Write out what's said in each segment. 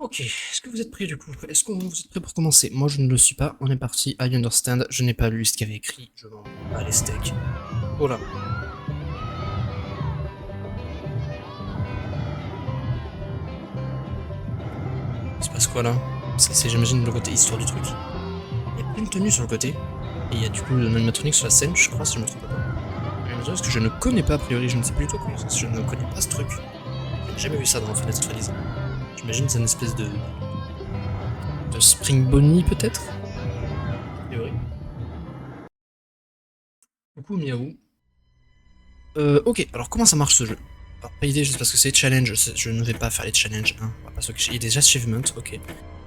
Ok, est-ce que vous êtes prêts du coup? Est-ce que vous êtes prêts pour commencer? Moi je ne le suis pas, on est parti, I understand, je n'ai pas lu ce qu'il y avait écrit, je m'en bats les steaks. Oh là. Il se passe quoi là? C'est j'imagine le côté histoire du truc. Il y a plein de tenues sur le côté, et il y a du coup un animatronique sur la scène, je crois, si je me trompe pas. Parce que je ne connais pas a priori, je ne sais plus du tout comment ça, je ne connais pas ce truc. J'ai jamais vu ça dans Final Fantasy. J'imagine que c'est une espèce de Spring Bonnie peut-être? A priori. Coucou Miaou. Ok, alors comment ça marche ce jeu? Alors, pas idée, juste parce que c'est les challenges, je ne vais pas faire les challenges, hein. Parce qu'il y a des achievements, ok.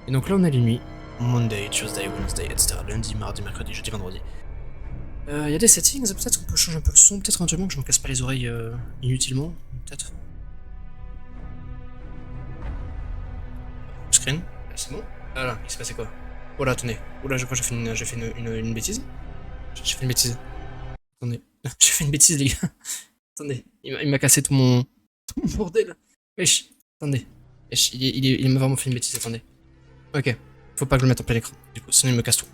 Et donc là on a les nuits, Monday, Tuesday, Wednesday, etc. Lundi, mardi, mercredi, jeudi, vendredi. Il y a des settings, peut-être qu'on peut changer un peu le son, peut-être éventuellement que je me casse pas les oreilles inutilement, peut-être. Screen, c'est bon? Ah là, il s'est passé quoi? Oh là, attendez, oh là, je crois que j'ai fait une bêtise. J'ai fait une bêtise. Attendez, j'ai fait une bêtise les gars. Attendez, il m'a cassé tout mon bordel. Wesh, attendez. Wesh, il m'a vraiment fait une bêtise, attendez. Ok, faut pas que je le mette en plein écran, du coup, sinon il me casse tout.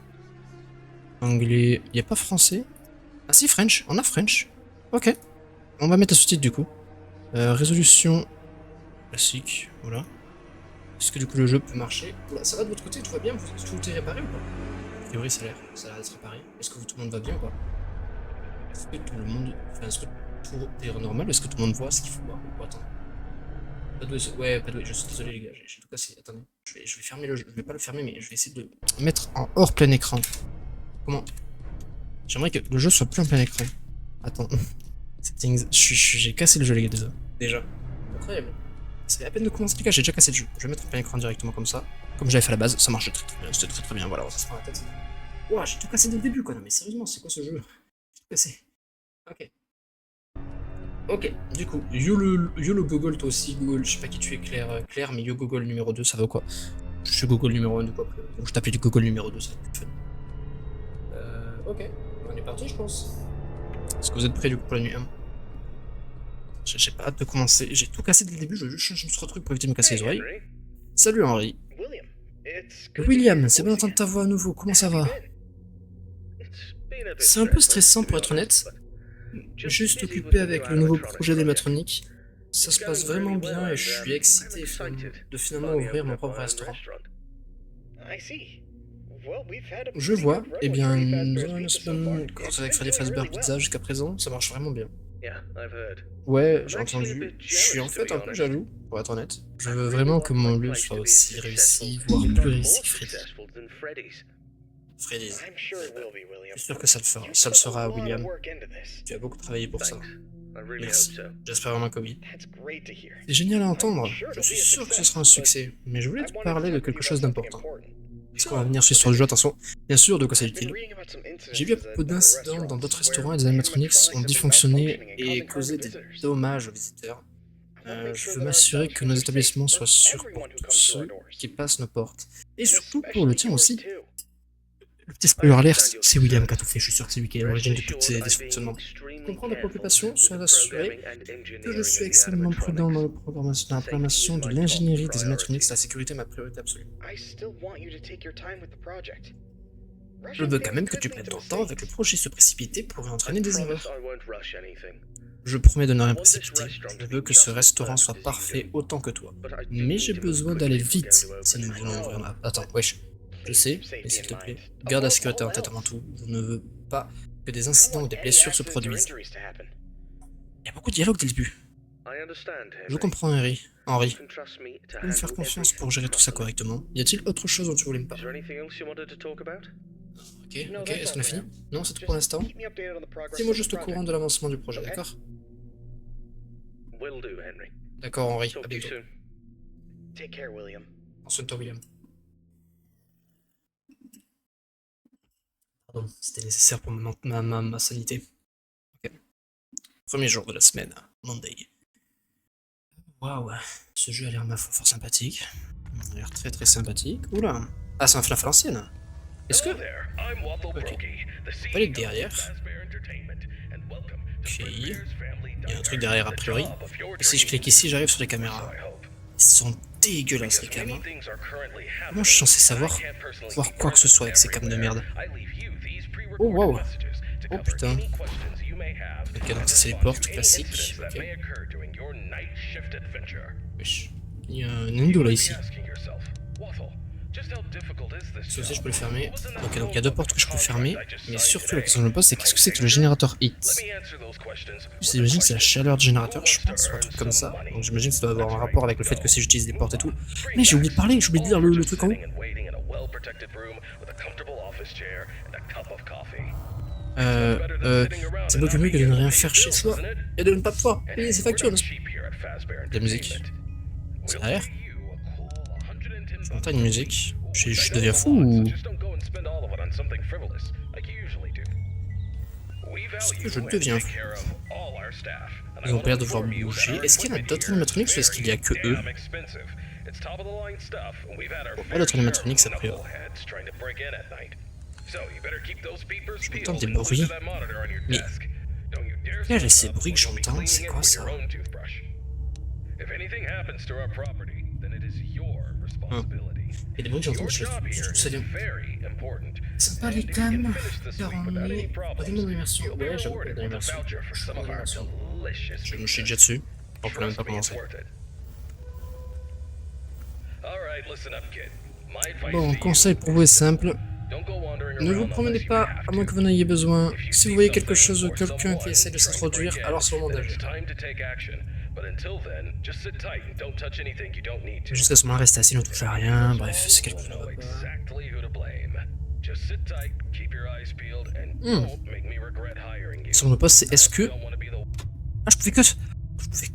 Anglais, y a pas français? Ah si, French, on a French. Ok, on va mettre un sous-titre du coup. Résolution classique, voilà. Est-ce que du coup le jeu peut marcher? Oula, ça va de votre côté, tout va bien? Tout est réparé ou pas? A priori, ça a l'air d'être réparé. Est-ce que tout le monde va bien ou pas? Est-ce que tout le monde... Enfin, est-ce que tout est normal? Est-ce que tout le monde voit ce qu'il faut voir? Oh, attends. Pas de... Ouais, pas de... Je suis désolé les gars, j'ai tout cassé. Attendez, je vais fermer le jeu. Je vais pas le fermer, mais je vais essayer de mettre en hors plein écran. Comment? J'aimerais que le jeu soit plus en plein écran. Attends. Settings. J'ai cassé le jeu les gars déjà. Incroyable. C'est à peine de commencer les gars, j'ai déjà cassé le jeu. Je vais mettre en plein écran directement comme ça. Comme j'avais fait à la base, ça marchait très bien. C'était très bien, voilà, ça se prend la tête. Ouah, j'ai tout cassé dès le début quoi. Non mais sérieusement, c'est quoi ce jeu? J'ai tout cassé. Ok. Ok, du coup, YOLO Google, toi aussi, Google, je sais pas qui tu es, Claire, mais Yo Google numéro 2, ça vaut quoi? Je suis Google numéro 1 de quoi, donc je t'appelais du Google numéro 2, ça va être plus fun. Ok, on est parti, je pense. Est-ce que vous êtes prêts du coup pour la nuit 1? J'ai pas hâte de commencer, j'ai tout cassé dès le début, je vais juste changer ce truc pour éviter de me casser les oreilles. Salut Henri. William, c'est bon d'entendre ta voix à nouveau, comment ça va? C'est un peu stressant pour être honnête, juste occupé avec le nouveau projet d'animatronique. Ça se passe vraiment bien et je suis excité de finalement ouvrir mon propre restaurant. Je vois, eh bien, nous avons une semaine avec Freddy Fazbear Pizza jusqu'à présent, ça marche vraiment bien. Ouais, j'ai entendu. Je suis en fait un peu jaloux, pour être honnête. Je veux vraiment que mon lieu soit aussi réussi, voire plus réussi que Freddy. Freddy's. Je suis sûr que ça le sera, William. Tu as beaucoup travaillé pour ça. Merci. J'espère vraiment que oui. C'est génial à entendre. Je suis sûr que ce sera un succès, mais je voulais te parler de quelque chose d'important. Est-ce qu'on va venir sur le jeu, attention? Bien sûr, de quoi s'agit-il? J'ai vu à propos d'incidents dans d'autres restaurants et des animatronics ont dysfonctionné et causé des dommages aux visiteurs. Je veux m'assurer que nos établissements soient sûrs pour tous ceux qui passent nos portes. Et surtout pour le tien aussi. Le petit spoiler alert, c'est William qui a tout fait, je suis sûr que c'est lui qui est à l'origine de tous ces dysfonctionnements. Je comprends ta préoccupation, sois assuré que je suis extrêmement prudent dans la programmation de l'ingénierie des animatronics, la sécurité est ma priorité absolue. Je veux quand même que tu prennes ton temps avec le projet, se précipiter pourrait entraîner des erreurs. Je promets de ne rien précipiter, je veux que ce restaurant soit parfait autant que toi. Mais j'ai besoin d'aller vite si nous voulons ouvrir ma... Attends, wesh. Je sais, mais s'il te plaît, garde la sécurité en tête avant tout. Je ne veux pas que des incidents ou des blessures se produisent. Il y a beaucoup de dialogues dès le début. Je comprends, Henri. Tu peux me faire confiance pour gérer tout ça correctement. Y a-t-il autre chose dont tu voulais me parler? Ok, est-ce qu'on a fini? Non, c'est tout pour l'instant? Dis-moi juste au courant de l'avancement du projet, d'accord? D'accord, Henri, à bientôt. Prends soin de toi, William. Pardon, c'était nécessaire pour ma sanité. Ok. Premier jour de la semaine, Monday. Waouh, ce jeu a l'air ma foi fort sympathique. Il a l'air très sympathique. Oula, ah c'est un flaf à l'ancienne. Est-ce que... Ok. Pas aller derrière. Ok. Il y a un truc derrière a priori. Et si je clique ici, j'arrive sur les caméras. Ils sont dégueulasses les cams. Hein. Comment je suis censé savoir voir quoi que ce soit avec ces cams de merde? Oh wow. Oh putain. Ok, donc ça c'est les portes classiques. Ok. Wesh. Il y a un endo là ici. Ça aussi je peux le fermer. Ok, donc il y a deux portes que je peux fermer. Mais surtout la question que je me pose c'est qu'est-ce que c'est que le générateur heat? J'imagine que c'est la chaleur du générateur, je pense, ou un truc comme ça. Donc j'imagine que ça doit avoir un rapport avec le fait que si j'utilise des portes et tout. Mais j'ai oublié de parler, j'ai oublié de dire le truc en haut. C'est beaucoup mieux que de ne rien faire chez soi et de ne pas pouvoir payer ses factures. De la musique. C'est derrière. J'entends une musique. Je deviens fou ou... Est-ce que je deviens fou? Ils ont peur de devoir bouger. Est-ce qu'il y en a d'autres animatronics ou est-ce qu'il y a que eux? Bon, pas d'autres animatronics a priori. J'entends des bruits. Mais... Là, j'ai ces bruits que j'entends, c'est quoi ça? Et des bruits que j'entends, je sais ça vient. C'est pas les cams, car on est au début de l'immersion. Ouais, j'avoue que dans l'immersion. Je me suis déjà dessus. On peut même pas commencer. Bon, conseil pour vous est simple. Ne vous promenez pas, à moins que vous n'ayez besoin. Si vous voyez quelque chose ou quelqu'un qui essaie de s'introduire, alors c'est le moment d'agir. Jusqu'à ce moment-là, restez assis, ne touchez à rien, bref, c'est quelque chose de Sur mon poste, c'est est-ce que... Ah, je pouvais cut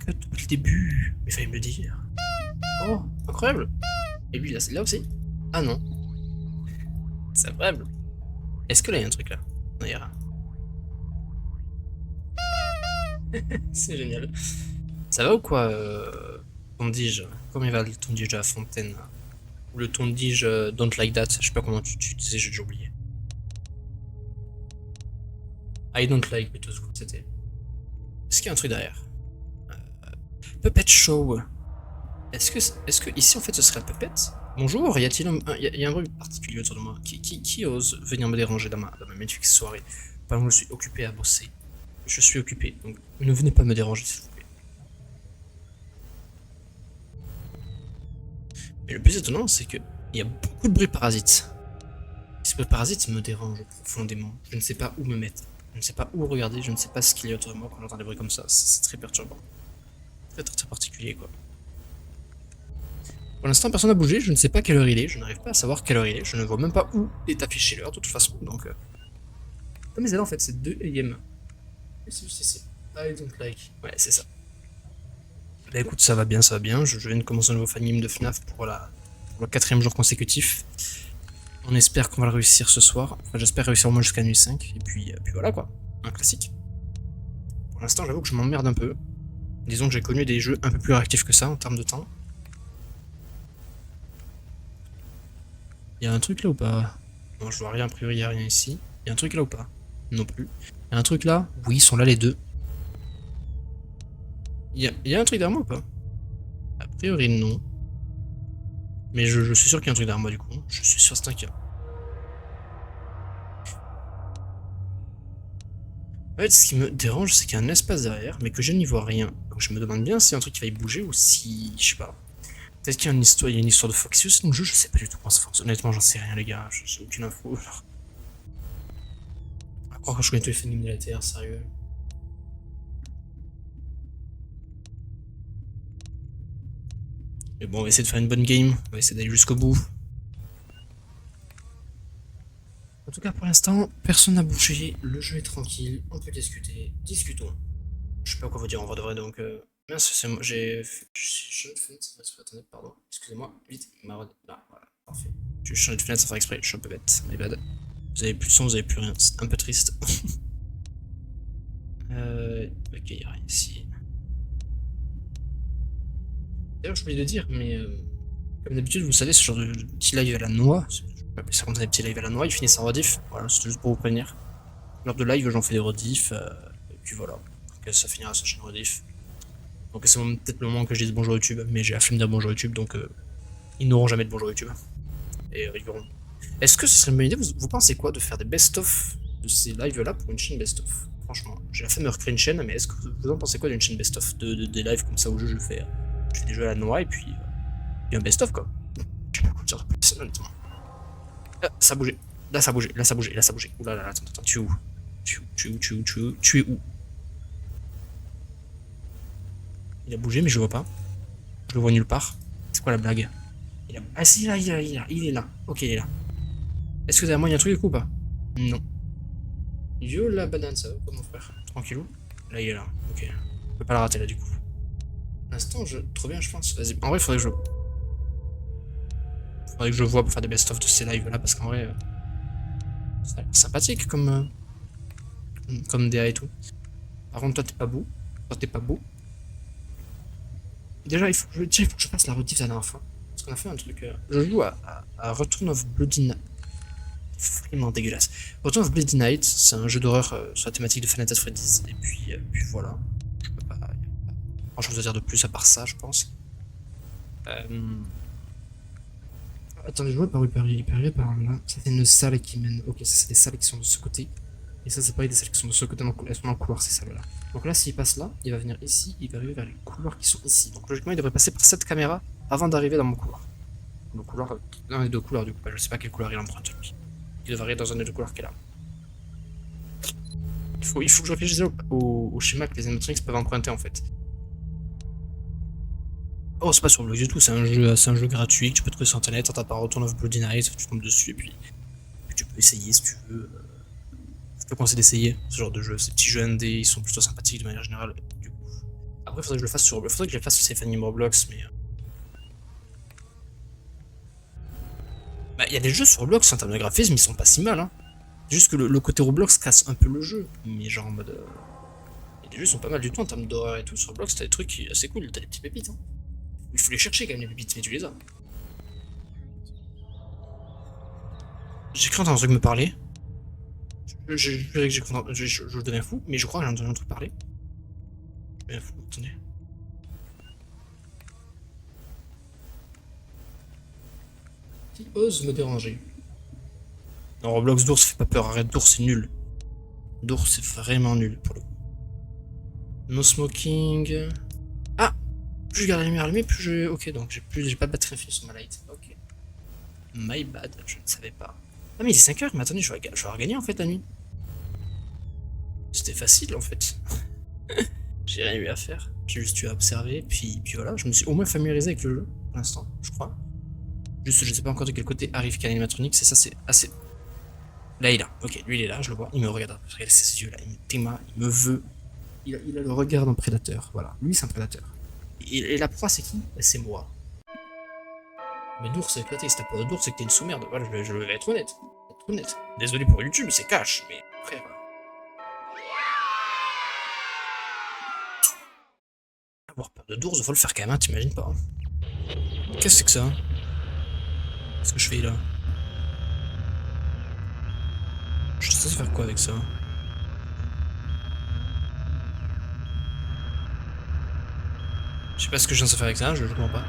depuis le début, mais il fallait me le dire. Oh, incroyable. Et lui, là, c'est là aussi. Ah non. C'est incroyable. Est-ce que là, il y a un truc là? Non, il y a rien. C'est génial. Ça va ou quoi, Tondige? Comment il va le Tondige de la fontaine? Ou le Tondige Don't Like That? Je sais pas comment tu disais, j'ai déjà oublié. I don't like, plutôt ce que c'était. Est-ce qu'il y a un truc derrière? Puppet Show. Est-ce que ici en fait ce serait Puppet? Bonjour, y a-t-il y a un bruit particulier autour de moi? Qui ose venir me déranger dans ma magnifique soirée? Pendant que je suis occupé à bosser. Je suis occupé, donc ne venez pas me déranger s'il vous plaît. Mais le plus étonnant, c'est que il y a beaucoup de bruit parasites. Ce bruit parasite me dérange profondément. Je ne sais pas où me mettre. Je ne sais pas où regarder, je ne sais pas ce qu'il y a autour de moi quand j'entends des bruits comme ça. C'est très perturbant. Très particulier quoi. Pour l'instant, personne n'a bougé, je ne sais pas quelle heure il est, je n'arrive pas à savoir quelle heure il est, je ne vois même pas où est affiché l'heure de toute façon, donc... Comme les ailes en fait, c'est 2 AM. Et c'est juste ici. I don't like. Ouais, c'est ça. Bah écoute, ça va bien, je viens de commencer un nouveau fanime de FNAF pour le 4ème jour consécutif. On espère qu'on va le réussir ce soir, enfin j'espère réussir au moins jusqu'à nuit 5, et puis voilà quoi, un classique. Pour l'instant, j'avoue que je m'emmerde un peu. Disons que j'ai connu des jeux un peu plus réactifs que ça en termes de temps. Y'a un truc là ou pas? Non, je vois rien, a priori y'a rien ici. Y'a un truc là ou pas? Non plus. Y'a un truc là? Oui, ils sont là les deux. Y'a un truc derrière moi ou pas? A priori non. Mais je suis sûr qu'il y a un truc derrière moi du coup. Je suis sûr certain qu'il y a. En fait, ce qui me dérange, c'est qu'il y a un espace derrière, mais que je n'y vois rien. Donc je me demande bien si y a un truc qui va y bouger ou si... Je sais pas. Peut-être qu'il y a une histoire de Foxius dans le jeu, je sais pas du tout comment ça fonctionne. Honnêtement, j'en sais rien, les gars. J'ai aucune info. Genre. À croire que je connais tous les phénomènes de la Terre, sérieux. Mais bon, on va essayer de faire une bonne game. On va essayer d'aller jusqu'au bout. En tout cas, pour l'instant, personne n'a bougé. Le jeu est tranquille. On peut discuter. Discutons. Je sais pas quoi vous dire en vrai de vrai, donc... Mince, c'est moi, j'ai changé de fenêtre sans faire exprès, attendez, pardon, excusez-moi, vite, là, voilà, parfait. J'ai changé de fenêtre sans faire exprès, je suis un peu bête, my bad. Vous avez plus de son, vous avez plus rien, c'est un peu triste. Ok, y'a rien ici. D'ailleurs, j'ai oublié de dire, mais comme d'habitude, vous savez, ce genre de petit live à la noix, je peux appeler ça comme ça, des petits lives à la noix, ils finissent en rediff, voilà, c'était juste pour vous prévenir. Lors de live, j'en fais des rediffs, et puis voilà, donc ça finira sur chaîne rediff. Donc c'est peut-être le moment que je dise bonjour YouTube, mais j'ai la flemme de dire bonjour YouTube, donc ils n'auront jamais de bonjour YouTube. Et ils verront. Est-ce que ce serait une bonne idée, vous pensez quoi de faire des best-of de ces lives-là pour une chaîne best-of? Franchement, j'ai la flemme de recréer une chaîne, mais est-ce que vous en pensez quoi d'une chaîne best-of des lives comme ça où je fais des jeux à la noix et puis un best-of quoi. Je sais pas quoi dire de plus, honnêtement. Ah, ça a bougé. Là ça a bougé, là ça a bougé, là ça a bougé. Oulala, attends, tu es où? Tu es où? Il a bougé mais je le vois pas. Je le vois nulle part. C'est quoi la blague? Ah si, là, il est là. Ok, il est là. Est-ce que derrière moi il y a un truc ou pas? Non. Yo la banane, ça va quoi mon frère? Tranquillou. Là il est là. Ok. Je peux pas la rater là du coup. L'instant, trop bien je pense. Vas-y. En vrai, faudrait que je vois pour faire des best-of de ces lives là parce qu'en vrai, ça a l'air sympathique comme DA et tout. Par contre, toi t'es pas beau. Toi t'es pas beau. Déjà, il faut que je fasse la rediff de la dernière fois. Parce qu'on a fait un truc. Je joue à Return of Bloody Night. Vraiment dégueulasse. Return of Bloody Night, c'est un jeu d'horreur sur la thématique de Final Fantasy Freddy's. Et puis voilà. Je peux pas. Y a pas grand chose à dire de plus à part ça, je pense. Attendez, je vois par où il peut arriver par là. Ça c'est une salle qui mène. Ok, ça c'est des salles qui sont de ce côté. Et ça c'est pareil des salles qui sont de ce côté. Elles sont dans le couloir ces salles là. Donc là, s'il passe là, il va venir ici, il va arriver vers les couloirs qui sont ici. Donc logiquement, il devrait passer par cette caméra avant d'arriver dans mon couloir. Le couloir, un des deux couloirs du coup. Je sais pas quel couloir il emprunte lui. Il devrait arriver dans un des deux couloirs qui est là. Il faut que je réfléchisse au schéma que les animatronics peuvent emprunter en fait. Oh, c'est pas sur Blox du tout, c'est un jeu gratuit que tu peux trouver sur internet, t'as pas Return of Bloody Night, tu tombes dessus et puis tu peux essayer si tu veux. Je te conseille d'essayer ce genre de jeu. Ces petits jeux indés, ils sont plutôt sympathiques de manière générale. Du coup. Après, faudrait que je le fasse sur Symphony Roblox, mais. Bah, il y a des jeux sur Roblox en termes de graphisme, ils sont pas si mal, hein. Juste que le côté Roblox casse un peu le jeu, mais genre en mode. Les jeux sont pas mal du tout en termes d'horreur et tout. Sur Roblox, t'as des trucs assez cool, t'as des petits pépites, hein. Il faut les chercher quand même, les pépites, mais tu les as. J'ai cru entendre un truc me parler. Je vous donne un fou, mais je crois que j'ai entendu un truc parler. Je un fou, attendez. Qui ose me déranger? Non, Roblox d'ours fait pas peur, arrête d'ours, c'est nul. D'ours c'est vraiment nul pour le coup. No smoking. Ah! Plus je garde la lumière allumée, plus je. Ok, donc j'ai pas de batterie infinie sur ma light. Ok. My bad, je ne savais pas. Ah mais il est 5h, mais attendez, je vais regagner en fait la nuit. C'était facile en fait. J'ai rien eu à faire. J'ai juste eu à observer, puis voilà, je me suis au moins familiarisé avec le jeu, pour l'instant, je crois. Juste, je sais pas encore de quel côté arrive Ken Animatronics, et ça c'est assez. Là il est là, ok, lui il est là, je le vois, il me regarde, regardez ses yeux là, il me téma, il me veut. Il a le regard d'un prédateur, voilà, lui c'est un prédateur. Et la proie c'est qui? C'est moi. Mais d'ours c'est éclaté, si t'as pas d'ours c'est que t'es une sous-merde, voilà, je vais être honnête. Désolé pour YouTube, c'est cash, mais frère. Avoir peur de d'ours, faut le faire quand même, hein, t'imagines pas. Hein. Qu'est-ce que c'est que ça? Qu'est-ce que je fais là? Je sais faire quoi avec ça? Je sais pas ce que je viens de faire avec ça, je comprends pas.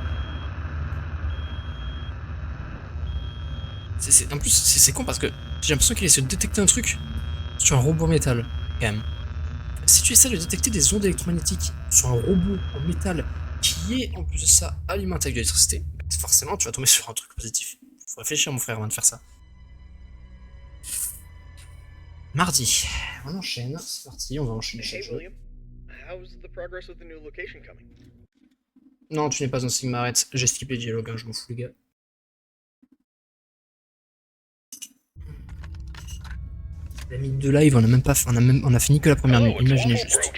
En plus, c'est con parce que j'ai l'impression qu'il essaie de détecter un truc sur un robot métal, quand même. Si tu essaies de détecter des ondes électromagnétiques sur un robot en métal qui est en plus de ça alimenté avec de l'électricité, forcément tu vas tomber sur un truc positif. Faut réfléchir mon frère avant de faire ça. Mardi, on enchaîne, c'est parti, on va enchaîner chaque jeu. Non, tu n'es pas un Sigma, arrête, j'ai skippé le dialogue, hein, je m'en fous les gars. La minute de live, on a même pas, on a fini que la première nuit, imaginez juste.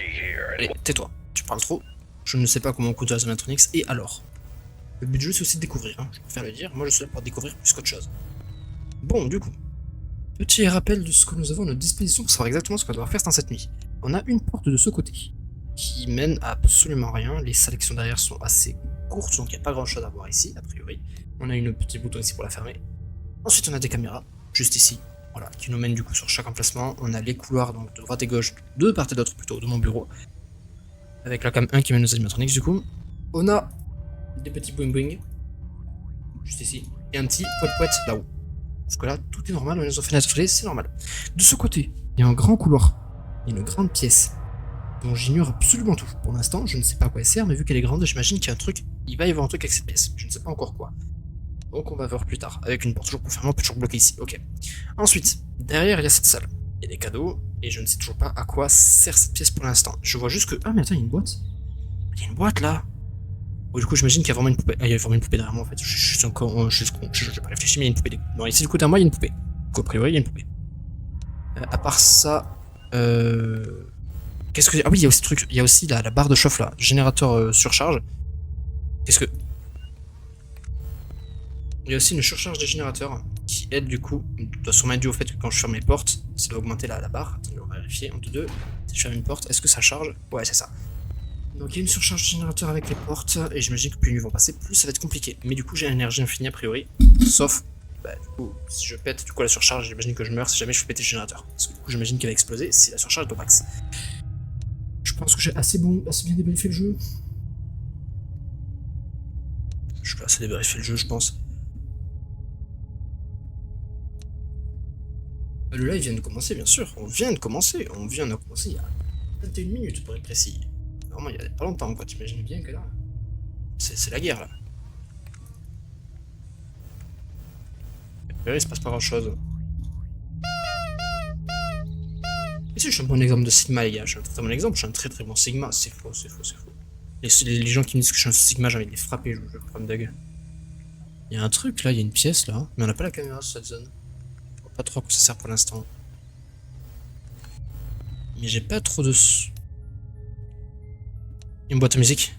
Allez, tais-toi, tu parles trop. Je ne sais pas comment on coûte la Animatronics, et alors? Le but du jeu c'est aussi de découvrir, hein, je préfère le dire, moi je suis là pour découvrir plus qu'autre chose. Bon, du coup, petit rappel de ce que nous avons à notre disposition pour savoir exactement ce qu'on doit faire dans cette nuit. On a une porte de ce côté, qui mène à absolument rien, les salles qui sont derrière sont assez courtes, donc il n'y a pas grand chose à voir ici, a priori. On a une petite bouton ici pour la fermer. Ensuite on a des caméras, juste ici, voilà, qui nous mènent du coup sur chaque emplacement. On a les couloirs donc de droite et gauche, de part et d'autre plutôt, de mon bureau. Avec la cam 1 qui mène aux animatronics du coup. On a des petits boing boing. Juste ici. Et un petit poète poète là-haut. Jusque là, tout est normal, on les a fenêtres, c'est normal. De ce côté, il y a un grand couloir. Il y a une grande pièce dont j'ignore absolument tout. Pour l'instant, je ne sais pas à quoi elle sert, mais vu qu'elle est grande, j'imagine qu'il y a un truc. Il va y avoir un truc avec cette pièce. Je ne sais pas encore quoi. Donc on va voir plus tard. Avec une porte toujours confirmée, on peut toujours bloquer ici. Ok. Ensuite, derrière, il y a cette salle. Il y a des cadeaux, et je ne sais toujours pas à quoi sert cette pièce pour l'instant. Je vois juste que... Ah mais attends, il y a une boîte. Il y a une boîte là. Bon, du coup, j'imagine qu'il y a vraiment une poupée. Ah, il y a vraiment une poupée derrière moi en fait. Je suis encore. Je n'ai pas réfléchi, mais il y a une poupée. Non, ici du côté à moi, il y a une poupée. Donc, a priori, il y a une poupée. À part ça. Qu'est-ce que. Ah oui, il y a aussi ce truc. Il y a aussi la barre de chauffe là. Générateur surcharge. Qu'est-ce que. Il y a aussi une surcharge des générateurs qui aide du coup. Doit sûrement être dû au fait que quand je ferme les portes, ça doit augmenter la barre. Attendez, on va vérifier. Entre deux. Si je ferme une porte, est-ce que ça charge? Ouais, c'est ça. Donc il y a une surcharge de générateur avec les portes, et j'imagine que plus les nuits vont passer, plus ça va être compliqué. Mais du coup j'ai l'énergie infinie a priori, sauf, bah du coup, si je pète du coup la surcharge, j'imagine que je meurs si jamais je fais péter le générateur. Parce que du coup j'imagine qu'elle va exploser si la surcharge est au max. Je pense que j'ai assez bien débriefé le jeu. Je peux assez débriefer le jeu, je pense. Le live vient de commencer, bien sûr, on vient de commencer il y a 21 minutes pour être précis. Vraiment, il y a pas longtemps, quoi, t'imagines bien que là, c'est la guerre, là. Il se passe pas grand chose. Et si je suis un bon exemple de Sigma, les gars, je suis un très bon exemple, je suis un très bon Sigma, c'est faux. Les gens qui me disent que je suis un Sigma, j'ai envie de les frapper, je prends une dague. Il y a un truc là, il y a une pièce là, mais on n'a pas la caméra sur cette zone. Je vois pas trop à quoi ça sert pour l'instant. Mais j'ai pas trop de... Une boîte à musique.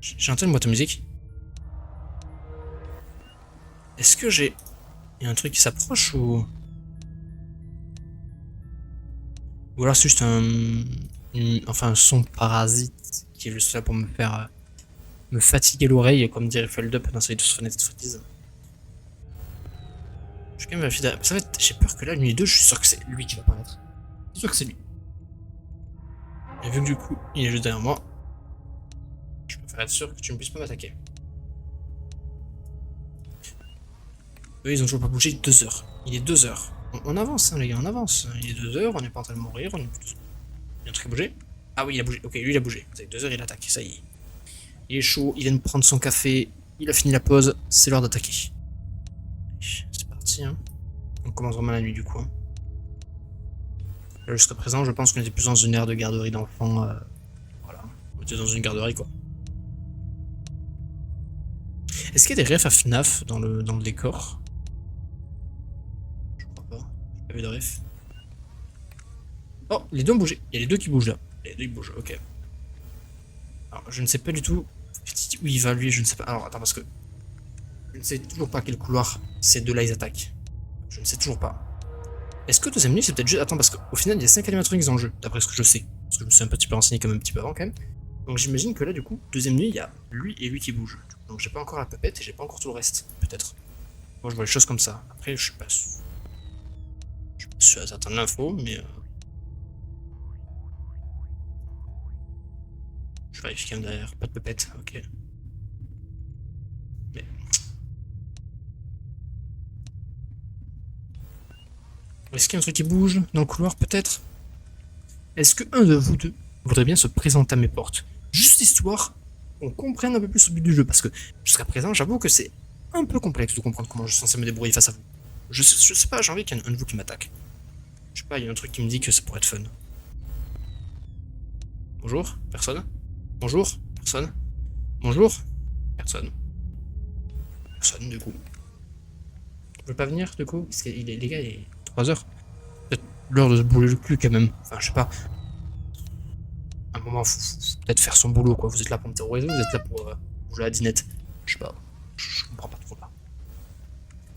J'ai entendu une boîte à musique. Est-ce que j'ai... Il y a un truc qui s'approche ou... Ou alors c'est juste enfin un son parasite qui est juste là pour me faire... me fatiguer l'oreille, comme dirait Feldup dans sa vidéo sur Net Footies. Je vais quand même vérifier derrière. Parce qu'en fait, j'ai peur que là, nuit 2, je suis sûr que c'est lui qui va apparaître. Je suis sûr que c'est lui. Et vu que du coup, il est juste derrière moi, je préfère être sûr que tu ne puisses pas m'attaquer. Eux, ils ont toujours pas bougé 2 heures. Il est 2 heures. On avance, hein, les gars, on avance. Il est 2 heures, on n'est pas en train de mourir. Il y a un truc qui a bougé. Ah oui, il a bougé. Ok, lui, il a bougé. Vous avez 2 heures, il attaque. Ça y est. Il est chaud, il vient de prendre son café. Il a fini la pause. C'est l'heure d'attaquer. C'est parti, hein. On commence vraiment la nuit, du coup. Là, jusqu'à présent, je pense qu'on était plus dans une ère de garderie d'enfants. Voilà. On était dans une garderie, quoi. Est-ce qu'il y a des refs à FNAF dans le décor? Je crois pas. J'ai pas vu de ref. Oh, les deux ont bougé. Il y a les deux qui bougent là. Les deux ils bougent, ok. Alors, je ne sais pas du tout où il va lui, je ne sais pas. Alors, attends, parce que je ne sais toujours pas quel couloir ces deux-là ils attaquent. Je ne sais toujours pas. Est-ce que deuxième nuit c'est peut-être juste. Attends, parce qu'au final il y a 5 animatronics dans le jeu, d'après ce que je sais. Parce que je me suis un petit peu renseigné comme un petit peu avant quand même. Donc j'imagine que là, du coup, deuxième nuit, il y a lui et lui qui bougent. Donc j'ai pas encore la pépette et j'ai pas encore tout le reste, peut-être. Moi je vois les choses comme ça. Après, je suis pas sûr. Je suis pas sûr à certaines l'info, mais. Je vérifie quand même derrière. Pas de pépette, ok. Mais. Est-ce qu'il y a un truc qui bouge dans le couloir, peut-être? Est-ce que un de vous deux voudrait bien se présenter à mes portes? Juste histoire qu'on comprenne un peu plus le but du jeu, parce que jusqu'à présent, j'avoue que c'est un peu complexe de comprendre comment je suis censé me débrouiller face à vous. Je sais pas, j'ai envie qu'il y en ait un de vous qui m'attaque. Je sais pas, il y a un truc qui me dit que ça pourrait être fun. Bonjour? Personne? Bonjour? Personne? Bonjour? Personne. Personne, du coup. Vous voulez pas venir, du coup? Parce que les gars, il est 3 heures. Peut-être l'heure de se bouler le cul, quand même. Enfin, je sais pas. À un moment, faut peut-être faire son boulot, quoi. Vous êtes là pour me terroriser, vous êtes là pour jouer à la dinette. Je sais pas. Je comprends pas trop, là.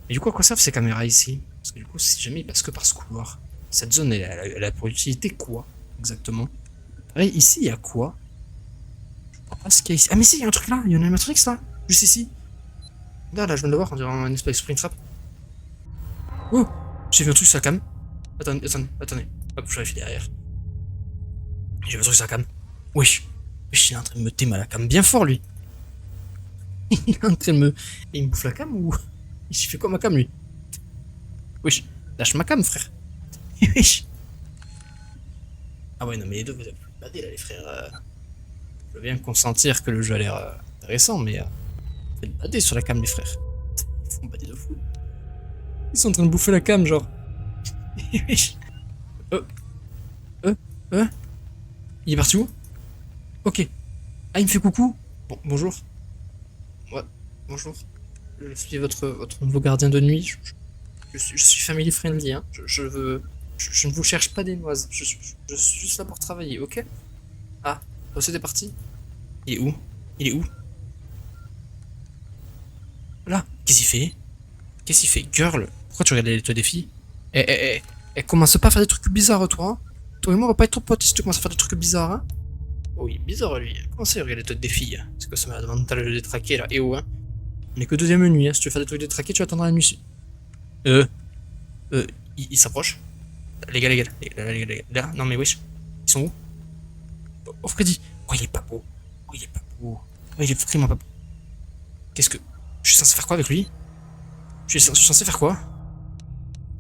Et du coup, à quoi servent ces caméras ici? Parce que du coup, si jamais il passe que par ce couloir, cette zone, elle a pour utilité quoi, exactement? Pareil, ici, il y a quoi? Je comprends pas ce qu'il y a ici. Ah, mais si, il y a un truc là, il y a un animatrix là, juste ici. Là, je viens de le voir, on dirait un espèce de Springtrap. Oh! J'ai vu un truc sur la cam. Attendez. Hop, je vérifie derrière. J'ai besoin de sa cam. Wesh. Wesh, il est en train de me téma la cam bien fort, lui. Il est en train de me... Il me bouffe la cam ou... Il fait quoi ma cam, lui? Wesh. Lâche ma cam, frère. Wesh. Ah ouais, non, mais les deux, vous avez plus badé, là, les frères. Je veux bien consentir que le jeu a l'air intéressant, mais... Faites bader sur la cam, les frères. Ils font bader de fou. Ils sont en train de bouffer la cam, genre. Wesh. Il est parti où? Ok. Ah, il me fait coucou. Bon, bonjour. Ouais, bonjour. Je suis votre nouveau gardien de nuit. Je suis family friendly, hein. Je ne vous cherche pas des noises. Je suis juste là pour travailler, ok? Ah, toi c'était parti? Il est où? Il est où? Là, qu'est-ce qu'il fait? Qu'est-ce qu'il fait? Girl, pourquoi tu regardes les toits des filles? Commence pas à faire des trucs bizarres, toi, hein. Toi et moi, on va pas être trop potes si tu commences à faire des trucs bizarres, hein. Oh, il est bizarre, lui. Comment ça, il regarde les toits des filles? C'est quoi ça, malade mental de détraquer, là? Et où, hein? On est que deuxième nuit, hein. Si tu veux faire des trucs détraqués, tu attendras la nuit. Il s'approche. Les gars. Là, non mais wesh. Ils sont où? Oh, Freddy. Oh, il est pas beau. Oh, il est pas beau. Oh, il est vraiment pas beau. Qu'est-ce que... Je suis censé faire quoi avec lui? Je suis censé faire quoi?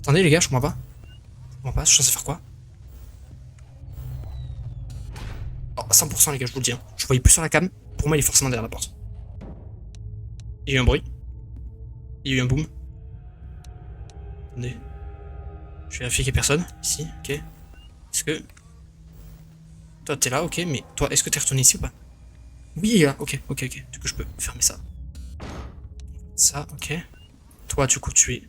Attendez, les gars, je comprends pas. Je suis censé faire quoi? Oh, 100% les gars, je vous le dis. Hein. Je voyais plus sur la cam. Pour moi, il est forcément derrière la porte. Il y a eu un bruit. Il y a eu un boom. Attendez. Je vais vérifier qu'il y a personne. Ici, ok. Est-ce que... Toi, t'es là, ok, mais toi, est-ce que t'es retourné ici ou pas? Oui, il est là, ok. Du coup, je peux fermer ça. Ça, ok. Toi, du coup, tu es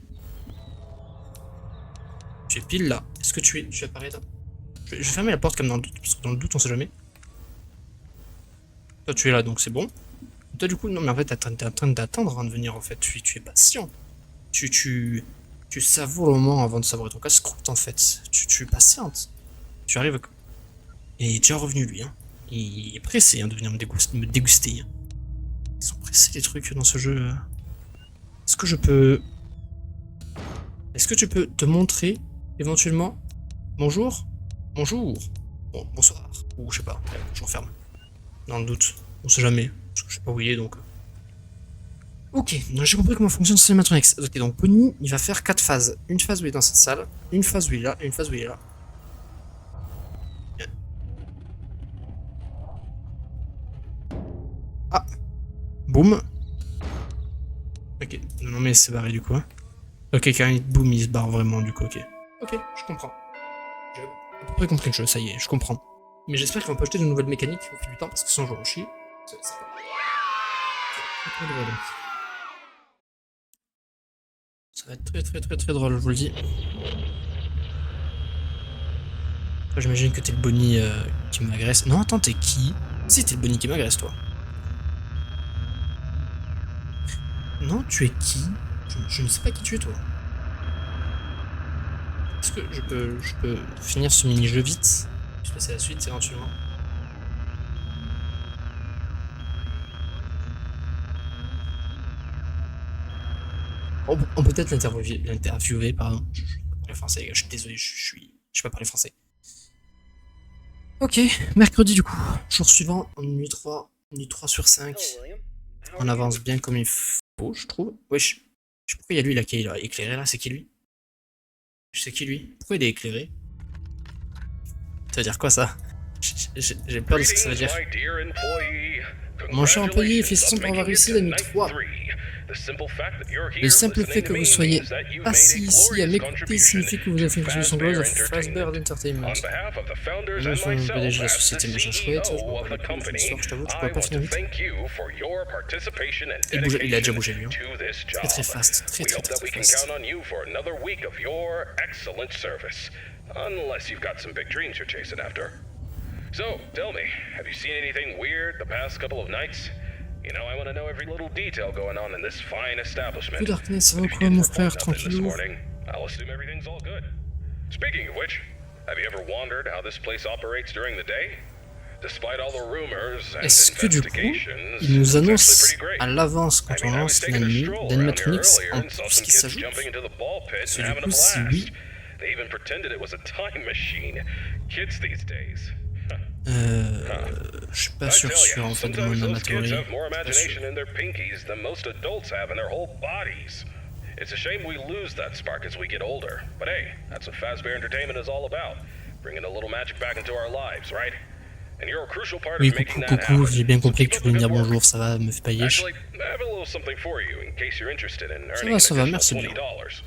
pile là. Est-ce que tu apparais là? Je vais fermer la porte comme dans le doute, parce que dans le doute, on sait jamais. Toi, tu es là, donc c'est bon. Toi, du coup, non, mais en fait, t'es en train d'attendre avant de venir, en fait. Tu es patient. Tu savoures le moment avant de savourer ton casse-croûte, en fait. Tu es patiente. Tu arrives... Et il est déjà revenu, lui, hein. Il est pressé, hein, de venir me déguster. Hein. Ils sont pressés, les trucs, dans ce jeu. Est-ce que je peux... Est-ce que tu peux te montrer, éventuellement? Bonjour? Bonjour? Bon, bonsoir. Ou je sais pas, je referme. Dans le doute. On sait jamais. Parce que je sais pas où il est, donc... Ok, donc j'ai compris comment fonctionne ce Cinematronics. Ok, donc Bonnie, il va faire 4 phases. Une phase où il est dans cette salle, une phase où il est là, et une phase où il est là. Ah! Boum! Ok, non mais c'est barré du coup. Hein. Ok, quand il boum, il se barre vraiment du coup, ok. Ok, je comprends. J'ai à peu près compris le jeu, ça y est, je comprends. Mais j'espère qu'ils vont pas ajouter de nouvelles mécaniques au fil du temps, parce que sinon je vais en chier. Ça va être très drôle, je vous le dis. J'imagine que t'es le Bonnie qui m'agresse. Non, attends, t'es qui? Si, t'es le Bonnie qui m'agresse, toi. Non, tu es qui? Je ne sais pas qui tu es, toi. Est-ce que je peux finir ce mini-jeu vite? Je vais passer à la suite, éventuellement. On peut peut-être l'interviewer, pardon. Je sais pas parler français, les gars, je suis désolé, je sais pas parler français. Ok, mercredi du coup. Jour suivant, nuit 3 sur 5. On avance bien comme il faut, je trouve. Wesh. Je sais pourquoi il y a lui là qui est éclairé là, c'est qui lui? Je sais qui lui? Pourquoi il est éclairé? Ça veut dire quoi ça? J'ai peur de ce que ça veut dire. Mon cher employé, félicitations pour avoir réussi la nuit 3. Le simple fait que vous soyez assis ici à m'écouter signifie que vous avez fait une résolution glorieuse à Fazbear Entertainment. Nous sommes le PDG de la société machin chouette, je m'en bats les couilles, une histoire, je t'avoue, tu pourrais pas finir vite. Il a déjà bougé lui, hein. Très fast, très fast. Unless you've got some big dreams you're chasing after. So, tell me, have you seen anything weird the past couple of nights? You know, I want to know every little detail going on in this fine establishment. Tout Darkness, ça va quoi mon frère, tranquillou? I'll assume everything's all good. Speaking of which, have you ever wondered how this place operates during the day? Despite all the rumors and Est-ce que du coup, il nous annonce à l'avance quand on lance la nuit d'animatronics en plus qui s'ajoute? Parce que du coup, si oui... They even pretended it was a time machine. Kids these days. Je suis pas I sûr tell en you, fait de sometimes mon those kids amatori. have more Je suis pas sûr. imagination in their pinkies than most adults have in their whole bodies. It's a shame we lose that spark as we get older. But hey, that's what Fazbear Entertainment is all about. Bringing a little magic back into our lives, right? And you're a crucial part Oui, of making coucou, that coucou, happen. j'ai bien So compris keep que tu up voulais the me dire good work. bonjour, ça va, me fais pas yesh. Actually, I have a little something for you in case you're interested in Ça earning an va, additional merci bien. $20.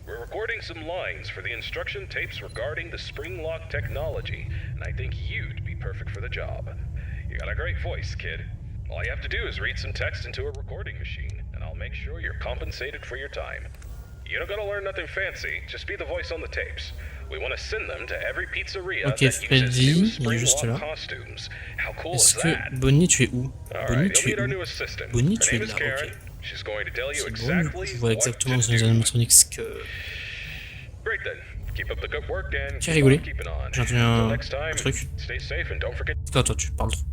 We're recording some lines for the instruction tapes regarding the spring lock technology, and I think you'd be perfect for the job. You got a great voice, kid. All you have to do is read some text into a recording machine, and I'll make sure you're compensated for your time. You don't gotta learn nothing fancy, just be the voice on the tapes. We want to send them to every pizzeria Ok, that uses Freddy, new il est spring juste lock là. costumes. How cool Est-ce is que that? Bonnie, tu es où? Bonnie, Alright, tu you'll es meet our où? new assistant. Bonnie, Her tu es name is là, Karen. ok. She's going to tell you C'est bon, du coup, exactly je vois what exactement to dans les do. animatronics que... Great then. Keep up the good work and Qui a keep rigolé? on keeping on. J'ai entendu Until un next time, truc. stay safe and don't forget. C'est quoi, toi, tu parles trop.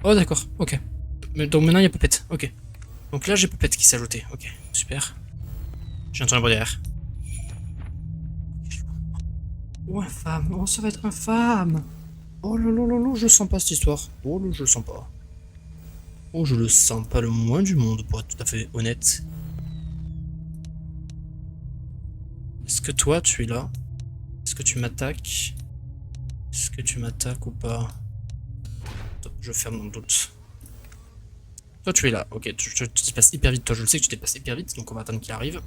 Oh, d'accord, ok. Donc maintenant, il y a Puppet, ok. Donc là, j'ai Puppet qui s'est ajouté, ok, super. J'ai entendu un bruit derrière. Oh, infâme, oh, ça va être infâme. Oh, lolo, je sens pas cette histoire. Oh, je le sens pas. Oh, je le sens pas le moins du monde, pour être tout à fait honnête. Est-ce que toi, tu es là? Est-ce que tu m'attaques? Est-ce que tu m'attaques ou pas? Attends, je ferme dans le doute. Toi, tu es là. Ok, tu te déplaces hyper vite. Toi, je le sais que tu te déplaces hyper vite, donc on va attendre qu'il arrive.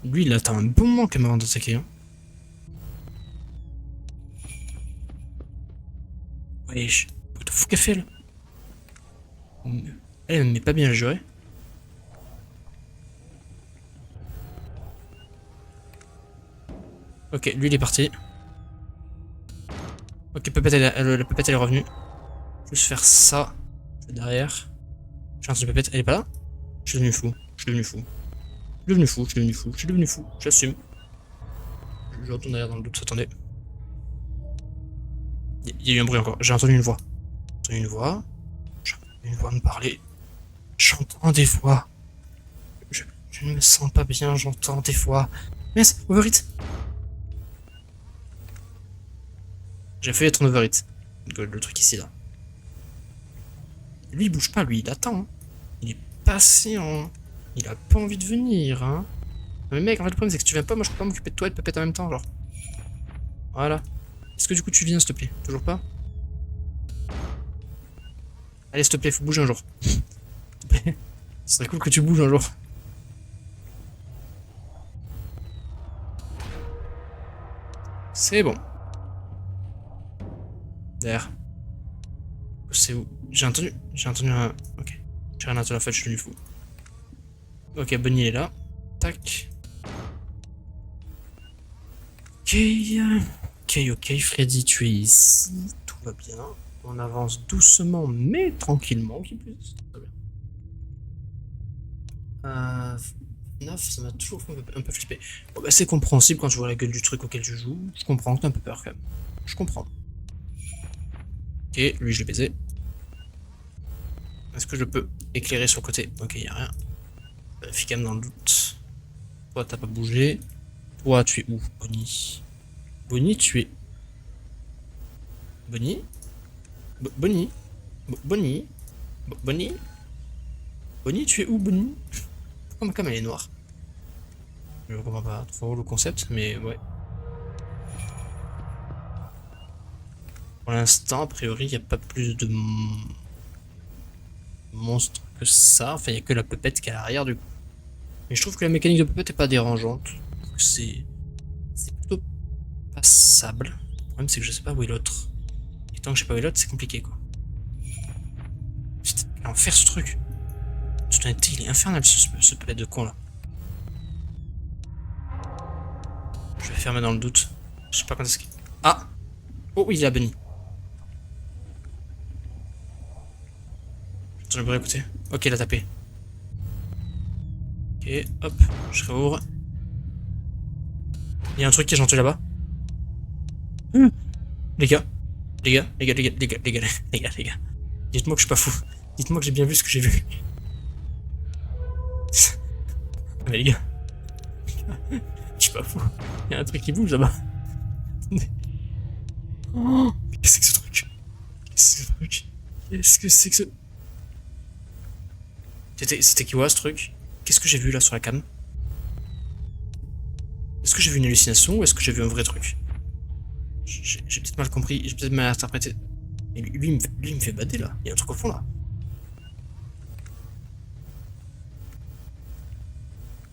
Lui, il attend un bon moment quand même avant d'attaquer. Hein. Wesh, what the fuck qu'elle fait là? Elle me met pas bien à jurer. Ok, lui il est parti. Ok, la Puppet elle est revenue. Juste faire ça. Derrière. J'ai entendu Puppet, elle est pas là? Je suis devenu fou. Je suis devenu fou. Je suis devenu fou. J'assume. Je retourne derrière dans le doute, attendez. Il y a eu un bruit encore. J'ai entendu une voix. J'ai entendu une voix me parler. J'entends des voix. Je ne me sens pas bien, j'entends des voix. Mince, overhit. J'ai failli être en overhit. Le truc ici là. Lui il bouge pas, lui il attend. Hein. Il est patient. Il a pas envie de venir. Hein. Mais mec, en fait le problème c'est que si tu viens pas, moi je peux pas m'occuper de toi et de Puppet en même temps, genre. Voilà. Est-ce que du coup tu viens, s'il te plaît? Toujours pas? Allez, s'il te plaît, faut bouger un jour. S'il te plaît. Ce serait cool que tu bouges un jour. C'est bon. Derrière. C'est où? J'ai entendu un... Ok. J'ai rien entendu en fait, je suis devenu fou. Ok, Bonnie est là. Tac. Ok. Ok, Freddy, tu es ici. Tout va bien. On avance doucement, mais tranquillement. Qui plus. Très bien. FNAF, ça m'a toujours fait un peu flipper. Bon, bah, c'est compréhensible quand tu vois la gueule du truc auquel tu joues. Je comprends que t'as un peu peur quand même. Je comprends. Ok, lui je l'ai baisé. Est-ce que je peux éclairer sur le côté? Ok, y'a rien. Vérifie quand même dans le doute. Toi, t'as pas bougé. Toi, tu es où, Bonnie? Bonnie, tu es... Bonnie? Bonnie? Bonnie? Bonnie? Bonnie, tu es où, Bonnie? Pourquoi ma cam elle est noire? Je comprends pas trop le concept, mais ouais. Pour l'instant, a priori, il n'y a pas plus de monstres que ça. Enfin, il n'y a que la Puppet qui est à l'arrière du coup. Mais je trouve que la mécanique de Puppet est pas dérangeante. C'est plutôt passable. Le problème, c'est que je sais pas où est l'autre. Et tant que je sais pas où est l'autre, c'est compliqué quoi. Putain, l'enfer ce truc. Toute honnêteté, il est infernal ce Puppet de con là. Je vais fermer dans le doute. Je sais pas quand est-ce qu'il... Ah! Oh oui, il a Bunny. Attends, je vais écouter. Ok, il a tapé. Ok, hop, je réouvre. Il y a un truc qui est gentil là-bas. Les gars. Dites-moi que je suis pas fou. Dites-moi que j'ai bien vu ce que j'ai vu. Mais les gars. Je suis pas fou. Il y a un truc qui bouge là-bas. Attendez. Oh, qu'est-ce que c'est que ce truc? Qu'est-ce que c'est que ce truc? Qu'est-ce que c'est que ce... C'était qui, ce truc? Qu'est-ce que j'ai vu là sur la cam? Est-ce que j'ai vu une hallucination ou est-ce que j'ai vu un vrai truc? J'ai peut-être mal compris, j'ai peut-être mal interprété. Et lui, il me fait bader là. Il y a un truc au fond là.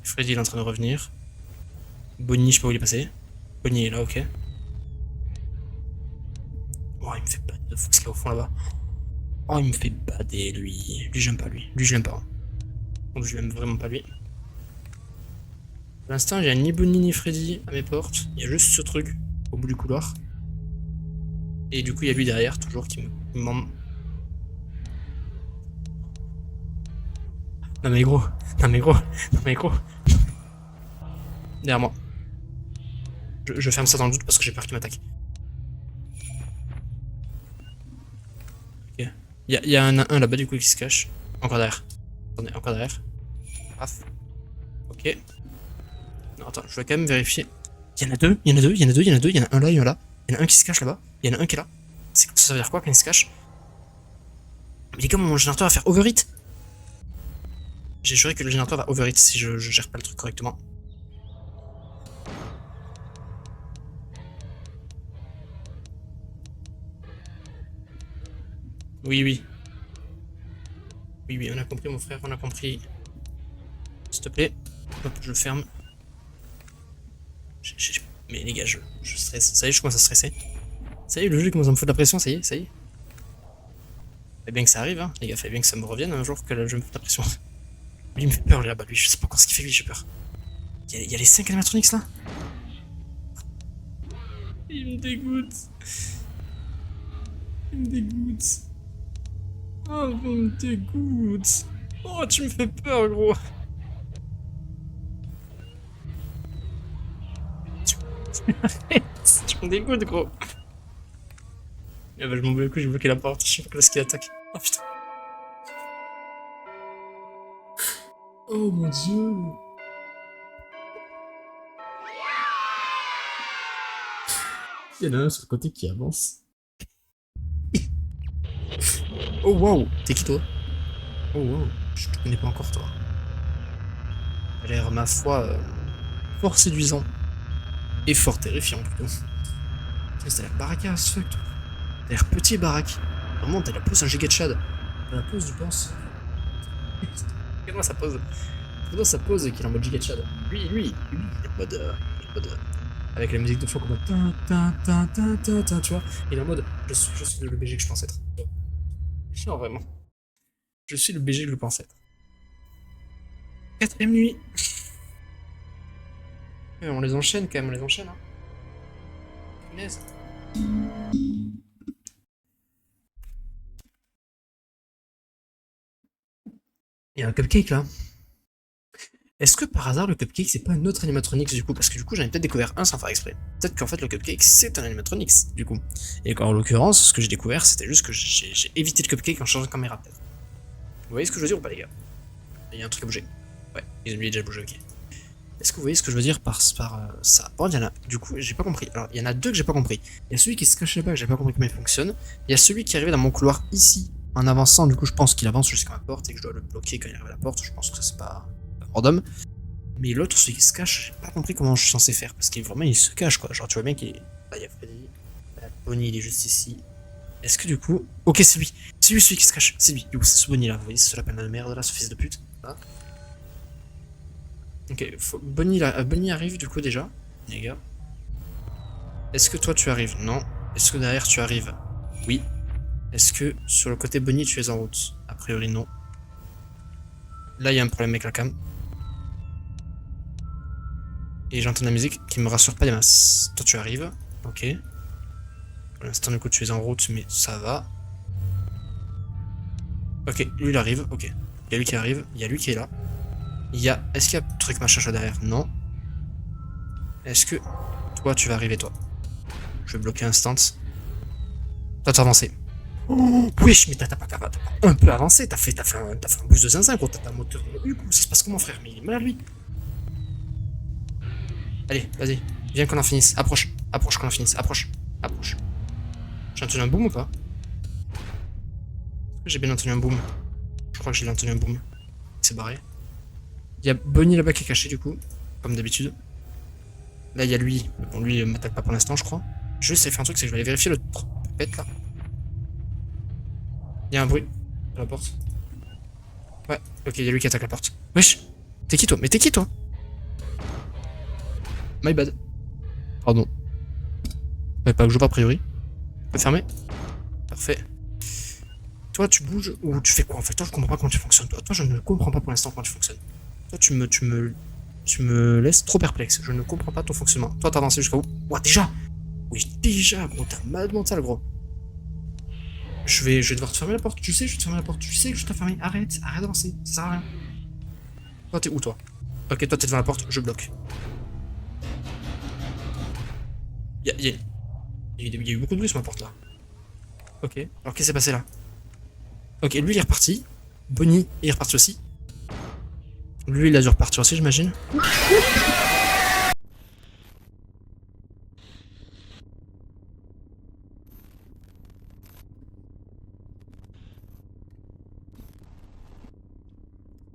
Freddy il est en train de revenir. Bonnie, je sais pas où il est passé. Bonnie est là, ok. Oh, il me fait bader de fou ce qu'il y a au fond là-bas. Oh, il me fait bader lui. Lui, j'aime pas lui. Lui, je l'aime pas. Donc, je l'aime vraiment pas lui. Pour l'instant, il n'y a ni Bonnie ni Freddy à mes portes. Il y a juste ce truc au bout du couloir. Et du coup, il y a lui derrière, toujours, qui m'en... Non mais gros, non mais gros, non mais gros. Derrière moi. Je ferme ça dans le doute parce que j'ai peur qu'il m'attaque. Ok. Il y a un là-bas du coup qui se cache. Encore derrière. Attendez, encore derrière. Paf. Ok. Non, attends, je vais quand même vérifier. Il y en a deux, il y en a deux, il y en a deux, il y en a deux, il y en a un là, il y en a là. Il y en a un qui se cache là-bas, il y en a un qui est là. Ça veut dire quoi quand il se cache? Mais les gars, mon générateur va faire overheat. J'ai juré que le générateur va overheat si je gère pas le truc correctement. Oui, oui. Oui, oui, on a compris, mon frère, on a compris. S'il te plaît. Hop, je le ferme. Mais les gars, je stresse. Ça y est, je commence à stresser. Ça y est, le jeu commence à me foutre de la pression, ça y est, ça y est. Fait bien que ça arrive, hein. Les gars, fait bien que ça me revienne un jour que le jeu me fout de la pression. Lui, il me fait peur, là-bas, lui. Je sais pas encore ce qu'il fait, lui, j'ai peur. Il y a les 5 animatronics, là. Il me dégoûte. Il me dégoûte. Oh, il me dégoûte. Oh, tu me fais peur, gros. Arrête, tu me dégoûtes, gros. Ah bah, je m'en bats le coup, j'ai bloqué la porte. Je sais pas ce qu'il attaque. Oh putain. Oh mon dieu. Il y en a un sur le côté qui avance. Oh wow, t'es qui toi? Oh wow, je te connais pas encore toi. T'as l'air, ma foi, fort séduisant. Et fort terrifiant plutôt. T'as l'air baraque as fuck toi. T'as l'air petit et baraque. Vraiment, t'as la pose un giga de chad. T'as la pose du pense. Regarde-moi sa pose. Regarde-moi sa pose qu'il est en mode giga de chad. Lui, il est en mode... avec la musique de fond comme mode... tu vois. Il est en mode... Je suis le BG que je pense être. Non, vraiment. Je suis le BG que je pense être. 4ème nuit. Ouais, on les enchaîne quand même, on les enchaîne. Hein. Punaise. Il y a un cupcake là. Est-ce que par hasard le cupcake c'est pas un autre animatronics du coup? Parce que du coup j'en ai peut-être découvert un sans faire exprès. Peut-être qu'en fait le cupcake c'est un animatronics du coup. Et qu'en l'occurrence ce que j'ai découvert c'était juste que j'ai évité le cupcake en changeant de caméra peut-être. Vous voyez ce que je veux dire ou pas les gars? Il y a un truc à bouger. Ouais, ils ont déjà bougé, ok. Est-ce que vous voyez ce que je veux dire par ça? Bon, il y en a, du coup, j'ai pas compris. Alors, il y en a deux que j'ai pas compris. Il y a celui qui se cache là-bas, que j'ai pas compris comment il fonctionne. Il y a celui qui arrive dans mon couloir ici, en avançant. Du coup, je pense qu'il avance jusqu'à ma porte et que je dois le bloquer quand il arrive à la porte. Je pense que c'est pas random. Mais l'autre, celui qui se cache, j'ai pas compris comment je suis censé faire. Parce qu'il vraiment, il se cache quoi. Genre, tu vois bien qu'il est. Là, il y a Freddy. Là, Bonnie, il est juste ici. Est-ce que du coup. Ok, c'est lui. C'est lui celui qui se cache. C'est lui. Du coup, c'est ce Bonnie là. Vous voyez, c'est ce lapin de merde là, ce fils de pute. Là. Ok, Bonnie arrive du coup déjà, les gars. Est-ce que toi tu arrives? Non. Est-ce que derrière tu arrives? Oui. Est-ce que sur le côté Bonnie tu es en route? A priori non. Là il y a un problème avec la cam. Et j'entends la musique qui me rassure pas des masses. Toi tu arrives, ok. Pour l'instant du coup tu es en route mais ça va. Ok, lui il arrive, ok. Il y a lui qui arrive, il y a lui qui est là. Il y a... Est-ce qu'il y a un truc machin derrière? Non. Est-ce que... Toi, tu vas arriver, toi. Je vais bloquer instant. Toi, t'as avancé. Oh, wesh, mais t'as pas un peu avancé. T'as fait un boost de zinzin, gros. T'as un moteur... Ça se passe comment, frère? Mais il est mal à lui. Allez, vas-y. Viens qu'on en finisse. Approche. Approche qu'on en finisse. Approche. Approche. J'ai entendu un boom ou pas? J'ai bien entendu un boom. Je crois que j'ai entendu un boom. Il s'est barré. Il y a Bonnie là-bas qui est caché du coup. Comme d'habitude. Là, il y a lui. Bon, lui, il m'attaque pas pour l'instant, je crois. Je vais essayer de faire un truc, c'est que je vais aller vérifier le pète là. Il y a un bruit à la porte. Ouais, ok, il y a lui qui attaque la porte. Wesh, t'es qui toi? Mais t'es qui toi? My bad. Pardon. Ouais, pas que je vois a priori. Tu peux fermer? Parfait. Toi, tu bouges ou tu fais quoi en fait? Toi, je comprends pas comment tu fonctionnes. Toi, je ne comprends pas pour l'instant comment tu fonctionnes. Toi, tu me laisses trop perplexe. Je ne comprends pas ton fonctionnement. Toi, t'as avancé jusqu'à où? Ouah, déjà! Oui, déjà, gros, t'as un malade mental, gros. Je vais devoir te fermer la porte. Tu sais, je vais te fermer la porte. Tu sais que je t'ai fermé. Arrête d'avancer. Ça sert à rien. Toi, t'es où, toi? Ok, toi, t'es devant la porte. Je bloque. Il y a eu beaucoup de bruit sur ma porte là. Ok. Alors, qu'est-ce qui s'est passé là? Ok, lui, il est reparti. Bonnie, il est reparti aussi. Lui, il a dû repartir aussi, j'imagine.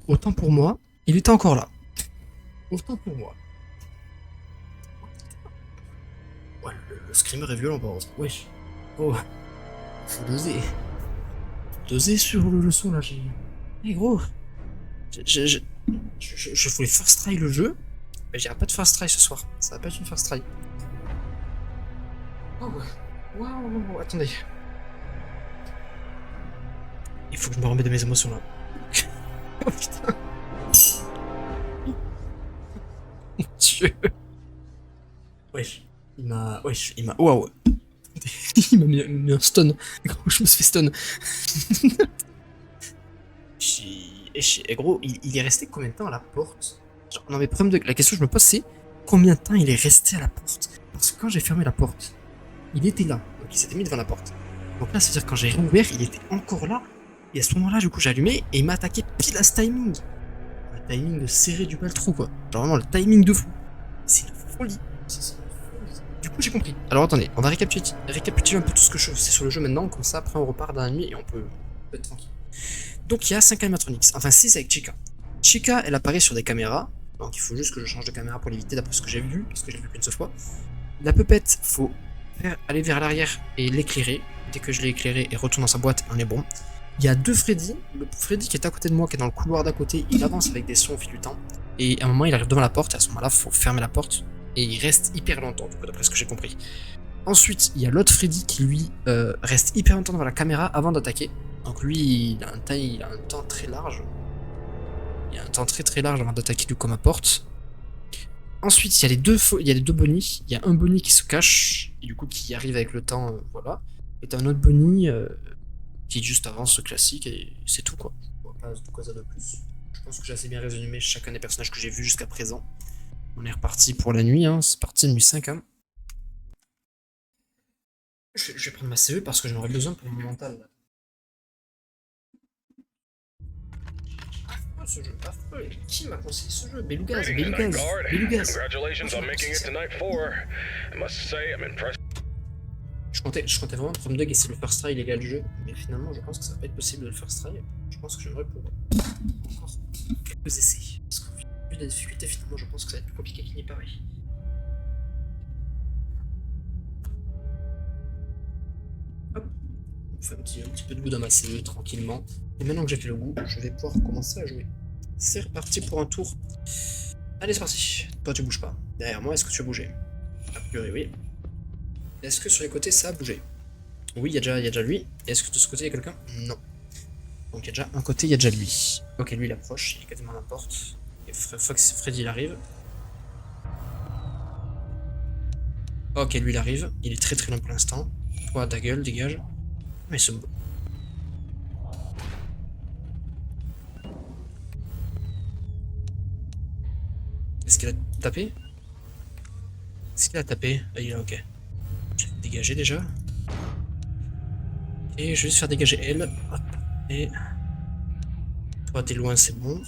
Autant pour moi, il était encore là. Autant pour moi. Ouais, le screamer est violent, par contre. Wesh. Oh. Faut doser. Doser sur le son là, j'ai. Eh gros. Je voulais first try le jeu, mais j'irai pas de first try ce soir. Ça va pas être une first try. Oh ouais. Waouh, attendez. Il faut que je me remette de mes émotions là. Oh putain. Mon dieu. Wesh. Il m'a. Waouh. Il m'a mis un stun. Gros, je me suis fait stun. Et gros, il est resté combien de temps à la porte? Genre, non mais la question que je me pose c'est combien de temps il est resté à la porte? Parce que quand j'ai fermé la porte, il était là, donc il s'était mis devant la porte. Donc là, c'est-à-dire quand j'ai rouvert, il était encore là. Et à ce moment-là, du coup, j'ai allumé et il m'a attaqué pile à ce timing. Le timing serré du baltrou, quoi. Genre vraiment le timing de fou. C'est une folie. C'est une folie. Du coup, j'ai compris. Alors attendez, on va récapituler un peu tout ce que je sais sur le jeu maintenant, comme ça après on repart dans la nuit et on peut être tranquille. Donc il y a 5 animatronics, enfin 6 avec Chica. Chica, elle apparaît sur des caméras, donc il faut juste que je change de caméra pour l'éviter d'après ce que j'ai vu, parce que j'ai vu qu'une seule fois. La pupette, faut aller vers l'arrière et l'éclairer. Dès que je l'ai éclairé, et retourne dans sa boîte, on est bon. Il y a deux Freddy. Le Freddy qui est à côté de moi, qui est dans le couloir d'à côté, il avance avec des sons au fil du temps. Et à un moment, il arrive devant la porte, et à ce moment-là, faut fermer la porte. Et il reste hyper longtemps, d'après ce que j'ai compris. Ensuite, il y a l'autre Freddy qui, lui, reste hyper longtemps devant la caméra avant d'attaquer. Donc lui, il a un temps très large. Il a un temps très large avant d'attaquer du coup ma porte. Ensuite, il y a les deux bonnies. Il y a un bonnie qui se cache, et du coup qui arrive avec le temps, voilà. Et t'as un autre bonnie qui juste avance classique, et c'est tout quoi. On va pas de quoi ça de plus. Je pense que j'ai assez bien résumé chacun des personnages que j'ai vus jusqu'à présent. On est reparti pour la nuit, hein. C'est parti nuit 5. Hein. Je vais prendre ma CE parce que j'en aurai besoin pour mon mental. Là. Ce jeu affreux. Qui m'a conseillé ce jeu? Belugas. Congratulations on making it to night 4. I must say I'm impressed. Je comptais vraiment prendre Doug et c'est le first try illégal du jeu, mais finalement je pense que ça va pas être possible de le first try. Je pense que j'aimerais pour encore quelques essais. Parce qu'au vu de la difficulté, finalement je pense que ça va être plus compliqué qu'il n'y paraît. Hop, on fait un petit peu de goût dans ma CE tranquillement. Et maintenant que j'ai fait le goût, je vais pouvoir commencer à jouer. C'est reparti pour un tour. Allez, c'est parti. Toi, tu bouges pas. Derrière moi, est-ce que tu as bougé? A priori, oui. Est-ce que sur les côtés, ça a bougé? Oui, il y a déjà lui. Est-ce que de ce côté, il y a quelqu'un? Non. Donc, il y a déjà un côté, il y a déjà lui. Ok, lui, il approche. Il est quasiment à la porte. Et Freddy, il arrive. Ok, lui, il arrive. Il est très long pour l'instant. Toi, ta gueule, dégage. Mais c'est bon. Est-ce qu'il a tapé? Est-ce qu'il a tapé? Ah, il est ok. Je vais dégager déjà. Et je vais juste faire dégager elle. Hop. Et. Toi, t'es loin, c'est bon.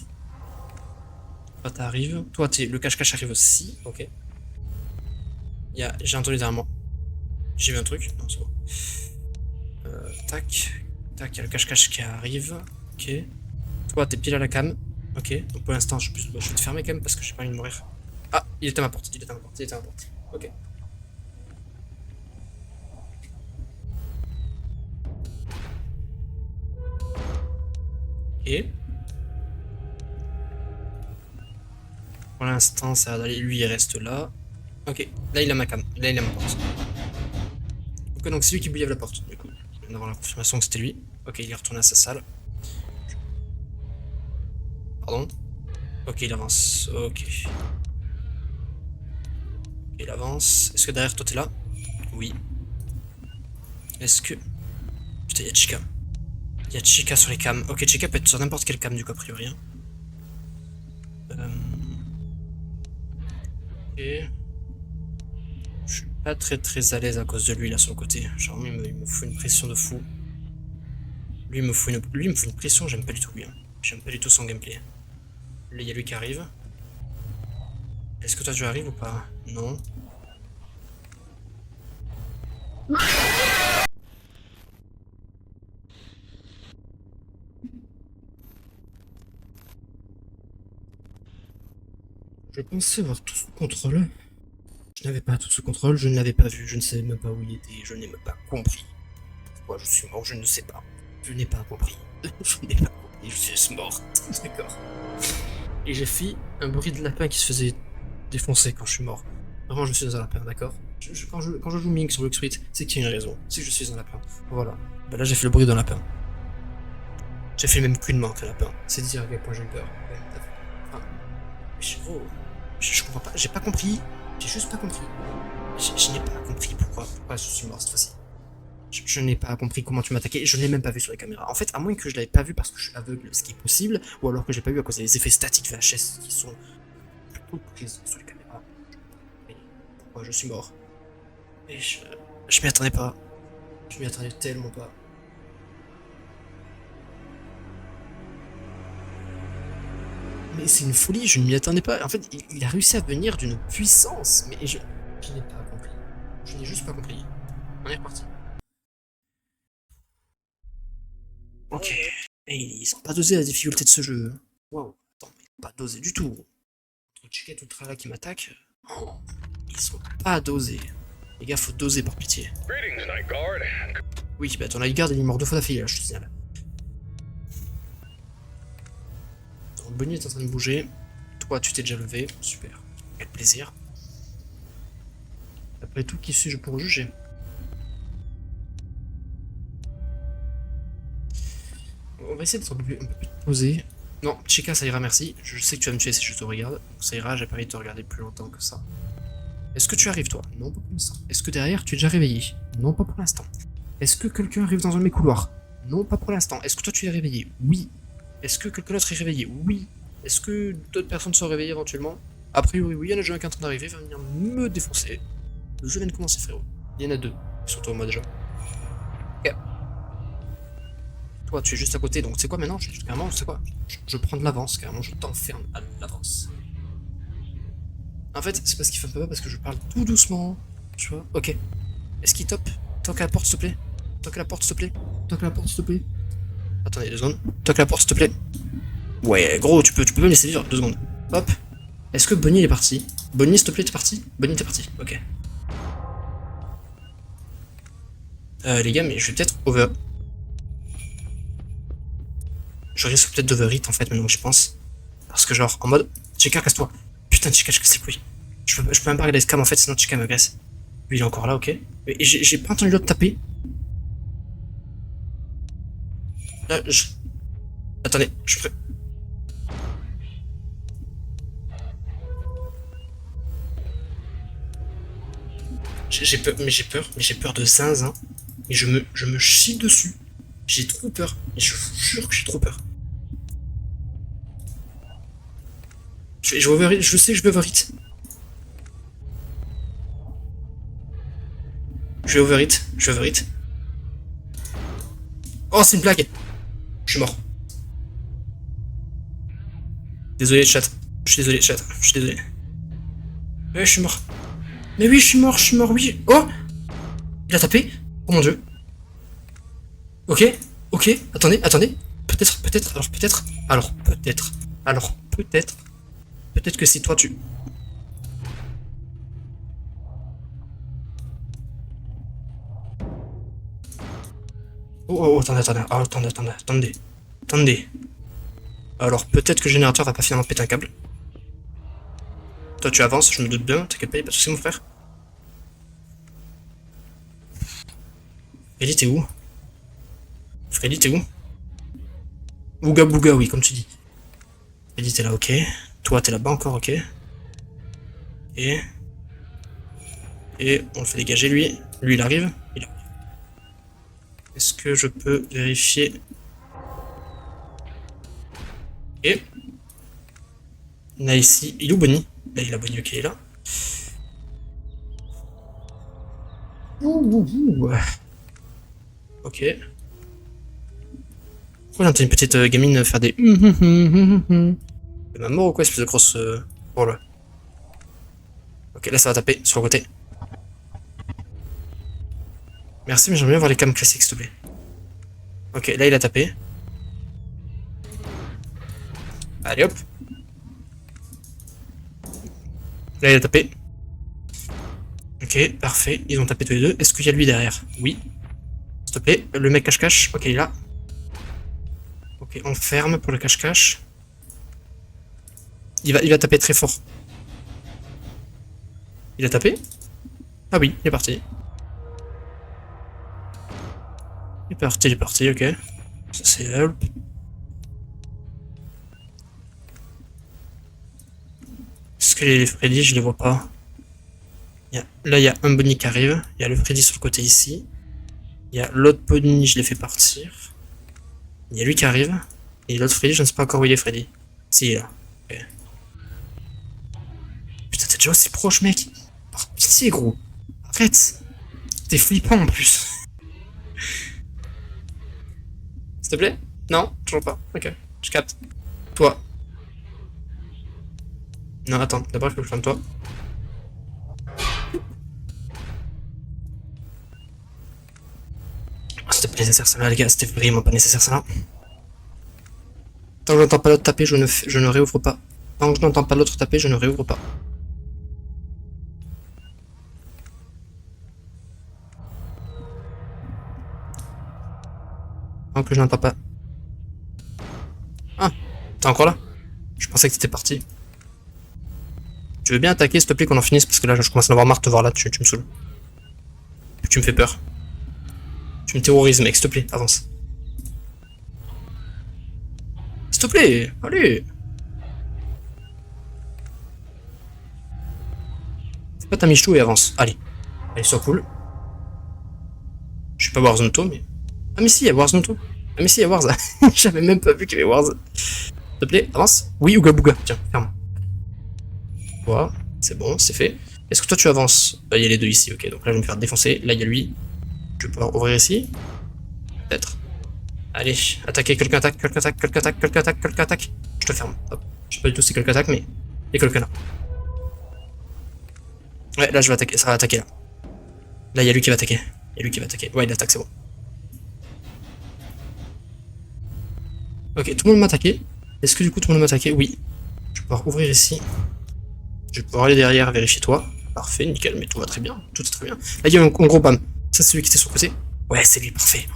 Toi, t'arrives. Toi, le cache-cache arrive aussi. Ok. J'ai entendu derrière moi. J'ai vu un truc. Non, c'est bon. Tac. Tac, il y a le cache-cache qui arrive. Ok. Toi, t'es pile à la cam. Ok. Donc pour l'instant, je vais te fermer quand même parce que j'ai pas envie de mourir. Ah, il était à ma porte. Il était à ma porte. Il était à ma porte. Ok. Et pour l'instant, ça va d'aller. Lui, il reste là. Ok. Là, il a ma cam. Là, il a ma porte. Ok, donc c'est lui qui bouillave la porte. Du coup, je viens d'avoir la confirmation que c'était lui. Ok, il est retourné à sa salle. Pardon. Ok, il avance. Ok. Il avance. Est-ce que derrière toi t'es là? Oui. Est-ce que. Putain, y'a Chica. Y'a Chica sur les cams. Ok, Chica peut être sur n'importe quelle cam du coup, a priori. Hein. Ok. Je suis pas très à l'aise à cause de lui là sur le côté. Genre, il me fout une pression de fou. Lui, il me fout une pression, j'aime pas du tout lui. Hein. J'aime pas du tout son gameplay. Là, y'a lui qui arrive. Est-ce que toi tu arrives ou pas? Non. Je pensais avoir tout sous contrôle. Je n'avais pas tout sous contrôle, je ne l'avais pas vu, je ne savais même pas où il était, je n'ai même pas compris. Pourquoi je suis mort, je ne sais pas. Je n'ai pas compris. Je n'ai pas compris, je suis mort. D'accord. Et j'ai fait un bruit de lapin qui se faisait défoncer quand je suis mort. Vraiment, je suis dans un lapin, d'accord? Quand je joue Ming sur Luke Street, c'est qu'il y a une raison. C'est que je suis un lapin. Voilà. Bah là, j'ai fait le bruit d'un lapin. J'ai fait le même coup de main qu'un lapin. C'est dire à quel point j'ai eu peur. Enfin, mais gros, je comprends pas. J'ai pas compris. J'ai juste pas compris. Je n'ai pas compris pourquoi je suis mort cette fois-ci. Je n'ai pas compris comment tu m'attaquais, je ne l'ai même pas vu sur les caméras. En fait, à moins que je l'avais pas vu parce que je suis aveugle, ce qui est possible, ou alors que j'ai pas vu à cause des effets statiques VHS qui sont plutôt présents sur les caméras. Mais pourquoi je suis mort? Et je m'y attendais pas. Je m'y attendais tellement pas. Mais c'est une folie, je ne m'y attendais pas. En fait, il a réussi à venir d'une puissance, mais je n'ai pas compris. Je n'ai juste pas compris. On est reparti. Ok. Et ils sont pas dosés la difficulté de ce jeu. Waouh. Attends, mais pas dosés du tout. Entre Chiquette Ultra qui m'attaque, oh, ils sont pas dosés. Les gars, faut doser par pitié. Greetings, Night Guard. Oui, bah ton Night Guard il est mort 2 fois d'affilée là, je te signale. Donc Bonnie est en train de bouger. Toi, tu t'es déjà levé. Super. Quel plaisir. Après tout, qui suis-je pour juger? On va essayer d'être un peu plus posé. Non, Chica, ça ira, merci. Je sais que tu vas me tuer si je te regarde. Donc ça ira, j'ai pas envie de te regarder plus longtemps que ça. Est-ce que tu arrives, toi? Non, pas pour l'instant. Est-ce que derrière, tu es déjà réveillé? Non, pas pour l'instant. Est-ce que quelqu'un arrive dans un de mes couloirs? Non, pas pour l'instant. Est-ce que toi, tu es réveillé? Oui. Est-ce que quelqu'un d'autre est réveillé? Oui. Est-ce que d'autres personnes sont réveillées éventuellement? A priori, oui. Il y en a déjà un qui est en train d'arriver, va venir me défoncer. Le jeu vient de commencer, frérot. Il y en a 2. Ils sont au moi déjà. Ok. Toi, tu es juste à côté, donc c'est quoi maintenant? Carrément, c'est quoi? Je prends de l'avance, carrément, je t'enferme à l'avance. En fait, c'est parce qu'il fait pas parce que je parle tout doucement. Tu vois? Ok. Est-ce qu'il top? Toque à la porte, s'il te plaît. Toque à la porte, s'il te plaît. Toque à la porte, s'il te plaît. Attendez 2 secondes. Toque à la porte, s'il te plaît. Ouais, gros, tu peux me laisser vivre 2 secondes. Hop. Est-ce que Bonnie est parti? Bonnie, s'il te plaît, t'es parti? Bonnie, t'es parti. Ok. Les gars, mais je vais peut-être over. Je risque peut-être d'overhit en fait, maintenant que j'y pense. Parce que, genre, en mode. Chica, casse-toi. Putain, Chica, je casse les couilles. Je peux même pas regarder ce cam en fait, sinon Chica m'agresse. Lui, il est encore là, ok. Mais j'ai pas entendu l'autre taper. Là, je. Attendez, je peux. J'ai peur, mais j'ai peur de zinzin. Et je me chie dessus. J'ai trop peur. Et je vous jure que j'ai trop peur. Je vais overhit, je sais que je vais overhit. Je vais overhit. Oh, c'est une blague. Je suis mort. Désolé, chat. Je suis désolé, chat. Je suis désolé. Ouais, je suis mort. Mais oui, je suis mort, oui. Oh! Il a tapé? Oh mon dieu. Ok, ok, attendez, attendez. Peut-être, peut-être, alors peut-être, alors peut-être, alors peut-être, peut-être que si toi tu... Oh, oh, oh, attendez, attendez, oh, attendez, attendez, attendez, attendez. Alors peut-être que le générateur va pas finalement péter un câble. Toi tu avances, je me doute bien, t'inquiète pas, y'a pas de soucis mon frère. Freddy, t'es où? Freddy, t'es où? Ouga bouga, oui, comme tu dis. Freddy, t'es là, ok. Toi, t'es là-bas encore, ok. Et on le fait dégager, lui. Lui, il arrive. Il arrive. Est-ce que je peux vérifier? Ok. On a ici... Il est où, Bonnie? Là, il a Bonnie, ok, il est là. Ouh. Ok. Pourquoi j'entends une petite gamine faire des... C'est ma mort ou quoi, espèce de grosse... Oh là. Ok, là ça va taper sur le côté. Merci, mais j'aimerais bien voir les cams classiques, s'il te plaît. Ok, là il a tapé. Allez hop. Là il a tapé. Ok, parfait. Ils ont tapé tous les deux. Est-ce qu'il y a lui derrière? Oui. S'il te plaît. Le mec cache-cache. Ok, il est là. Ok, on ferme pour le cache-cache. Il va taper très fort. Il a tapé? Ah oui, il est parti. Il est parti, ok. Ça c'est help. Est-ce que les Freddy, je les vois pas? Là, il y a un Bonnie qui arrive. Il y a le Freddy sur le côté ici. Il y a l'autre Bonnie, je l'ai fait partir. Il y a lui qui arrive. Et l'autre Freddy, je ne sais pas encore où il est, Freddy. Si, il est là. Ok. Putain, t'es déjà aussi proche, mec. Par pitié, gros. Arrête. T'es flippant en plus. S'il te plaît? Non, toujours pas. Ok, je capte. Toi. Non, attends, d'abord il faut que je ferme toi. Oh, c'était pas nécessaire ça là, les gars, c'était vraiment pas nécessaire ça là. Tant que je n'entends pas l'autre taper, je ne réouvre pas. Tant que je n'entends pas l'autre taper, je ne réouvre pas. Tant que je n'entends pas. Ah, t'es encore là? Je pensais que t'étais parti. Tu veux bien attaquer, s'il te plaît, qu'on en finisse, parce que là, je commence à en avoir marre de te voir là, tu me saoules. Tu me fais peur. Tu me terrorises, mec, s'il te plaît, avance. S'il te plaît, allez. Fais pas ta michou et avance, allez. Allez, sois cool. Je vais pas Warzone Auto, mais... Ah mais si, il y a Warzone Auto. Ah mais si, il y a Warzone. J'avais même pas vu qu'il y avait Warzone. S'il te plaît, avance. Oui, Ouga Bouga, tiens, ferme. Voilà, c'est bon, c'est fait. Est-ce que toi tu avances? Il y a les deux ici, ok. Donc là je vais me faire défoncer. Là il y a lui. Je vais pouvoir ouvrir ici. Peut-être. Allez, attaquez, quelqu'un attaque, quelqu'un attaque, quelqu'un attaque, quelqu'un attaque, quelqu'un attaque. Je te ferme. Hop. Je sais pas du tout si c'est quelqu'un attaque, mais il y a quelqu'un là. Ouais, là je vais attaquer, ça va attaquer là. Là il y a lui qui va attaquer. Il y a lui qui va attaquer. Ouais, il attaque, c'est bon. Ok, tout le monde m'a attaqué. Est-ce que du coup tout le monde m'a attaqué? Oui. Je vais pouvoir ouvrir ici. Je vais pouvoir aller derrière, vérifier toi. Parfait, nickel, mais tout va très bien. Tout est très bien. Là, il y a un gros bam. Ça, c'est celui qui était sur le côté. Ouais, c'est lui, parfait.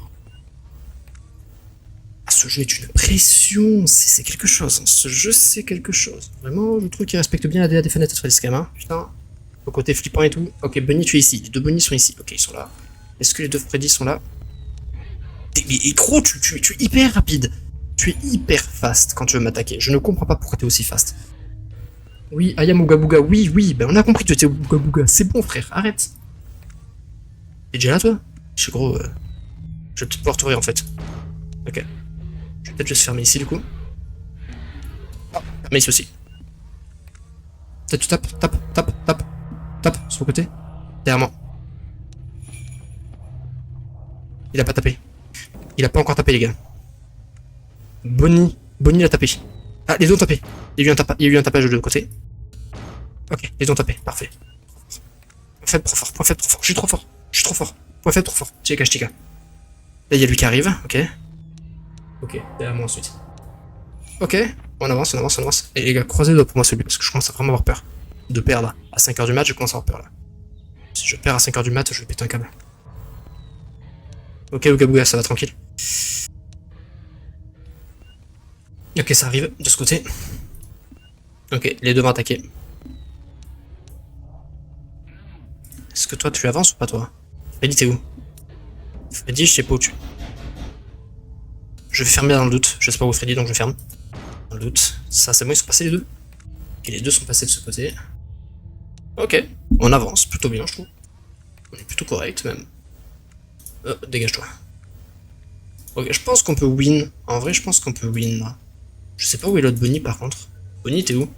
Ah, ce jeu est une pression. C'est quelque chose. Ce jeu, c'est quelque chose. Vraiment, je trouve qu'il respecte bien la DA des fenêtres sur les hein. Putain. Au côté flippant et tout. Ok, Bunny, tu es ici. Les deux Bunny sont ici. Ok, ils sont là. Est-ce que les deux Freddy sont là? Mais gros, tu es hyper rapide. Tu es hyper fast quand tu veux m'attaquer. Je ne comprends pas pourquoi tu es aussi fast. Oui, Ayam Ouga Bouga, oui, oui, ben on a compris que tu étais Ouga Bouga. C'est bon, frère, arrête. T'es déjà là, toi? Je suis gros, je vais peut-être pouvoir t'ouvrir, en fait. Ok. Je vais peut-être juste fermer ici, du coup. Ah, fermer ici aussi. Peut-être tu tape, sur le côté. Derrière moi. Il a pas tapé. Il a pas encore tapé, les gars. Bonnie l'a tapé. Ah, les deux ont tapé. Il y a eu un tapage de l'autre côté. Ok, les deux ont tapé, parfait. faible trop fort, point faible trop fort. Je suis trop fort. Je suis trop fort. Point faible trop fort. Tika, tika. Là, il y a lui qui arrive, ok. Ok, derrière moi ensuite. Ok, on avance, on avance, on avance. Et les gars, croisez les doigts pour moi celui, parce que je commence à vraiment avoir peur. De perdre. À 5h du mat, je commence à avoir peur là. Si je perds à 5h du mat, je vais péter un câble. Ok, Ouga ça va tranquille. Ok, ça arrive de ce côté. Ok, les deux vont attaquer. Est-ce que toi tu avances ou pas toi? Freddy, t'es où? Freddy, je sais pas où tu es. Je vais fermer dans le doute. Je sais pas où Freddy, donc je ferme. Dans le doute. Ça, c'est bon, ils sont passés les deux. Ok, les deux sont passés de ce côté. Ok, on avance plutôt bien, je trouve. On est plutôt correct même. Dégage-toi. Ok, je pense qu'on peut win. En vrai, je pense qu'on peut win là. Je sais pas où est l'autre Bonnie par contre. Bonnie, t'es où?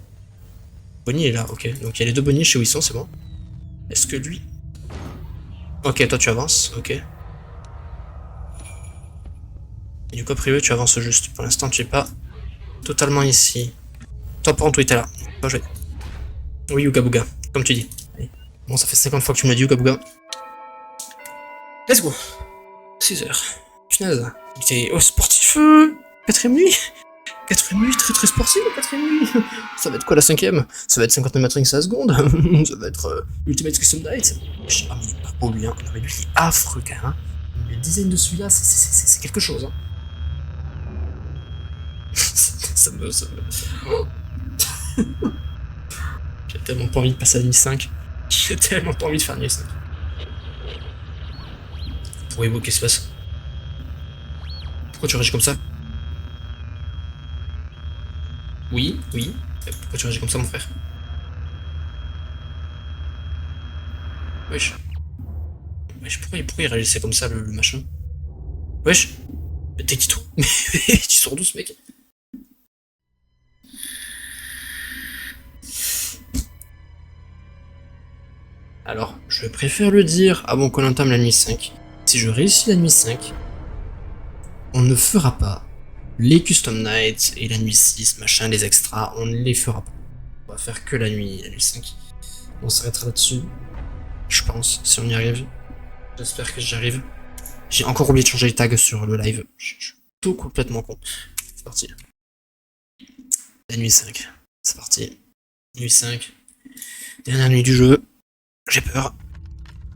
Bonnie est là, ok. Donc il y a les deux Bonnie chez Wisson, c'est bon. Est-ce que lui... Ok, toi tu avances, ok. Et du coup, a priori, tu avances juste. Pour l'instant, tu es pas totalement ici. Toi, par contre, oui, t'es là. Pas joué. Oui, Ouga Bouga, comme tu dis. Allez. Bon, ça fait 50 fois que tu me l'as dit, Ouga Bouga. Let's go. 6h. Punaise. T'es sportif. 4ème nuit. 4ème nuit, très sportive, la 4ème nuit. Ça va être quoi la 5ème? Ça va être 59 matrix à la seconde. Ça va être Ultimate Custom Night. Ah, mais il est pas beau lui, hein. Non, mais lui, il est affreux, quand même. Hein. Le design de celui-là, c'est quelque chose, hein. ça me... J'ai tellement pas envie de passer à la nuit 5. J'ai tellement pas envie de faire la nuit 5. Pour Ebo, qu'est-ce qui se passe? Pourquoi tu réagis comme ça? Oui. Pourquoi tu réagis comme ça, mon frère? Wesh. Pourquoi il réagissait comme ça, le machin? Wesh. T'es qui toi? Mais tu sors d'où, ce mec? Alors, je préfère le dire avant qu'on entame la nuit 5. Si je réussis la nuit 5, on ne fera pas les custom nights et la nuit 6, machin, les extras, on ne les fera pas. On va faire que la nuit 5. On s'arrêtera là-dessus. Je pense, si on y arrive. J'espère que j'y arrive. J'ai encore oublié de changer les tags sur le live. Je suis tout complètement con. C'est parti. La nuit 5. C'est parti. Nuit 5. Dernière nuit du jeu. J'ai peur.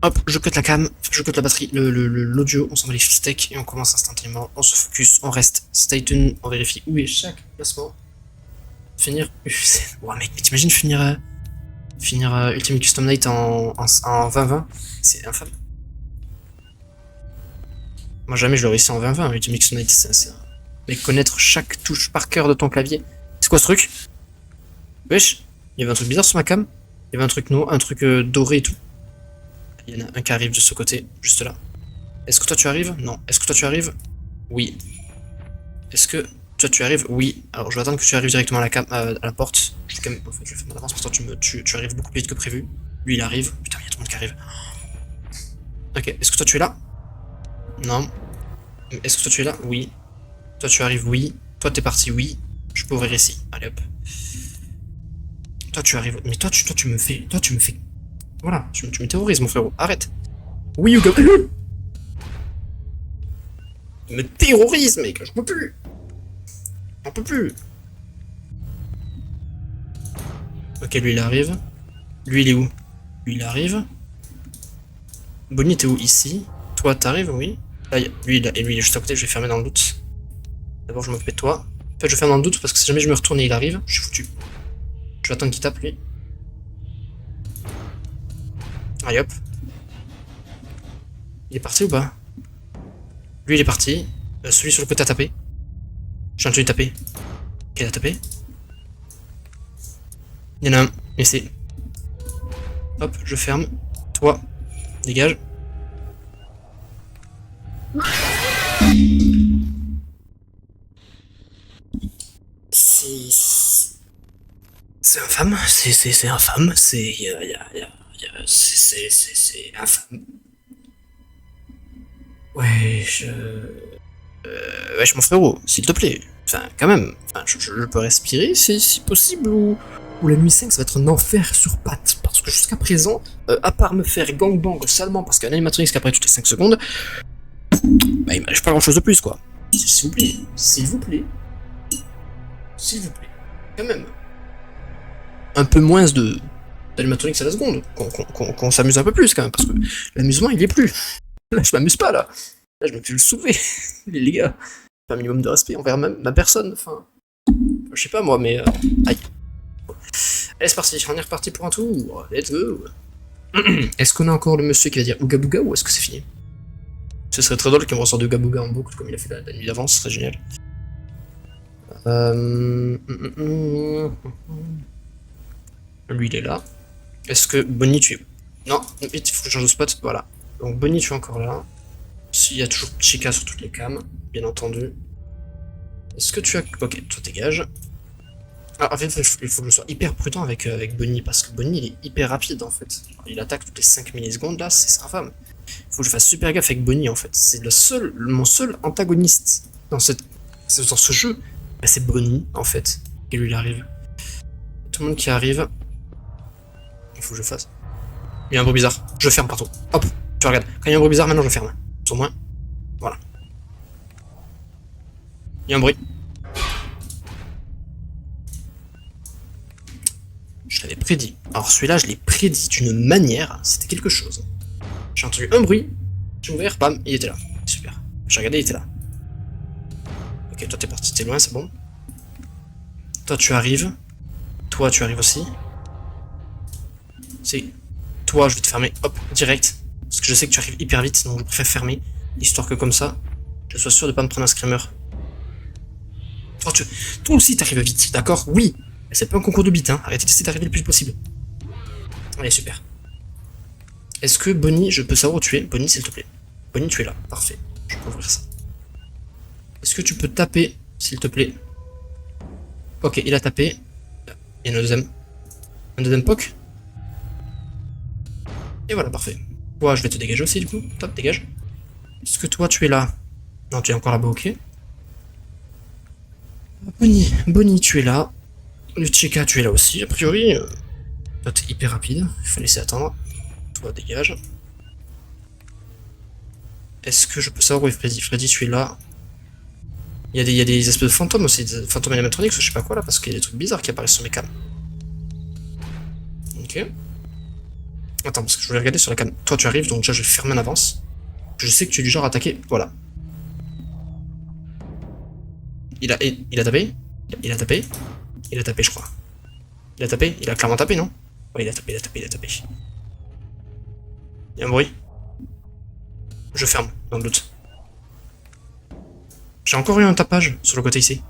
Hop, je cut la cam, je cut la batterie, l'audio, on s'en va les steaks et on commence instantanément. On se focus, on reste. Stay tuned, on vérifie où est chaque placement. Finir. Ouais, mec, t'imagines finir Ultimate Custom Night en 20-20? C'est infâme. Moi, jamais je le réussi en 20-20, Ultimate Custom Night. C'est mais connaître chaque touche par cœur de ton clavier. C'est quoi ce truc? Wesh, il y avait un truc bizarre sur ma cam. Il y avait un truc doré et tout. Il y en a un qui arrive de ce côté, juste là. Est-ce que toi tu arrives? Non. Est-ce que toi tu arrives? Oui. Est-ce que toi tu arrives? Oui. Alors je vais attendre que tu arrives directement à la porte. Je vais quand même... En fait, je vais faire mon avance parce que tu arrives beaucoup plus vite que prévu. Lui il arrive. Putain, il y a tout le monde qui arrive. Ok. Est-ce que toi tu es là? Non. Est-ce que toi tu es là? Oui. Toi tu arrives? Oui. Toi t'es parti? Oui. Je peux ouvrir ici. Allez hop. Toi tu arrives. Mais toi tu me fais... Voilà, tu me terrorises, mon frérot. Arrête. Oui, Ouga. Il me terrorise, mec. Je peux plus. J'en peux plus. Ok, lui, il arrive. Lui, il est où? Lui, il arrive. Bonnie, t'es où? Ici. Toi, t'arrives, oui. Là, lui, il est juste à côté. Je vais fermer dans le doute. D'abord, je m'occupe de toi. En fait, je ferme dans le doute parce que si jamais je me retourne et il arrive, je suis foutu. Je vais attendre qu'il tape, lui. Allez hop. Il est parti ou pas? Lui il est parti. Celui sur le côté a tapé. J'ai entendu taper. Quel a tapé? Il y en a un. Ici. Hop, je ferme. Toi, dégage. C'est infâme. C'est infâme. C'est infâme. Wesh, wesh mon frérot, s'il te plaît. Enfin, quand même. Enfin, je peux respirer si possible ou... Ou la nuit 5, ça va être un enfer sur pattes. Parce que jusqu'à présent, à part me faire gangbang salement parce qu'un animatronique qui apparaît toutes les 5 secondes, bah il m'arrive pas grand chose de plus quoi. S'il vous plaît, s'il vous plaît, s'il vous plaît, quand même. Un peu moins d'animatronique à la seconde, qu'on s'amuse un peu plus quand même, parce que l'amusement il y est plus. Là je m'amuse pas là. Là je me fais le soulever, les gars. Un minimum de respect envers ma personne, enfin. Je sais pas moi, mais. Aïe. Allez, c'est parti, on est reparti pour un tour. Let's go. Est-ce qu'on a encore le monsieur qui va dire Ouga Bouga ou est-ce que c'est fini? Ce serait très drôle qu'il me ressorte de Ouga Bouga en boucle comme il a fait la nuit d'avant, ce serait génial. Lui il est là. Est-ce que Bonnie tu es. Non, vite, il faut que je change de spot, voilà. Donc Bonnie tu es encore là. S'il y a toujours Chica sur toutes les cams, bien entendu. Est-ce que tu as. Ok, toi dégage. Alors en fait, il faut que je sois hyper prudent avec Bonnie, parce que Bonnie il est hyper rapide en fait. Il attaque toutes les 5 millisecondes là, c'est infâme. Il faut que je fasse super gaffe avec Bonnie en fait. C'est mon seul antagoniste dans ce jeu. Bah, c'est Bonnie en fait, qui lui arrive. Tout le monde qui arrive. Il faut que je fasse. Il y a un bruit bizarre, je ferme partout. Hop, tu regardes. Quand il y a un bruit bizarre, maintenant je ferme. Au moins. Voilà. Il y a un bruit. Je l'avais prédit. Alors celui-là, je l'ai prédit d'une manière, c'était quelque chose. J'ai entendu un bruit, j'ai ouvert, bam, il était là. Super. J'ai regardé, il était là. Ok, toi t'es parti, t'es loin, c'est bon. Toi tu arrives. Toi tu arrives aussi. C'est... Toi je vais te fermer, hop, direct. Parce que je sais que tu arrives hyper vite, donc je préfère fermer. Histoire que comme ça, je sois sûr de pas me prendre un screamer. Toi aussi t'arrives vite, d'accord? Oui. C'est pas un concours de bite, hein. Arrêtez d'essayer d'arriver le plus possible. Allez, super. Est-ce que Bonnie, je peux savoir où tu es? Bonnie, s'il te plaît. Bonnie, tu es là. Parfait. Je peux ouvrir ça. Est-ce que tu peux taper, s'il te plaît? Ok, il a tapé. Il y en a un deuxième. Un deuxième poke. Et voilà, parfait. Toi, je vais te dégager aussi, du coup. Top, dégage. Est-ce que toi, tu es là? Non, tu es encore là-bas, ok. Bonnie, tu es là. Le Chica, tu es là aussi, a priori. Toi, t'es hyper rapide. Il faut laisser attendre. Toi, dégage. Est-ce que je peux savoir où est Freddy? Freddy, tu es là. Il y a des espèces de fantômes aussi, des fantômes animatroniques, je sais pas quoi là, parce qu'il y a des trucs bizarres qui apparaissent sur mes cams. Ok. Attends, parce que je voulais regarder sur la cam. Toi, tu arrives, donc déjà, je vais fermer en avance. Je sais que tu es du genre à attaquer. Voilà. Il a tapé. Il a tapé. Il a tapé, je crois. Il a tapé. Il a clairement tapé, non? Ouais, il a tapé. Il y a un bruit. Je ferme, dans le doute. J'ai encore eu un tapage sur le côté ici.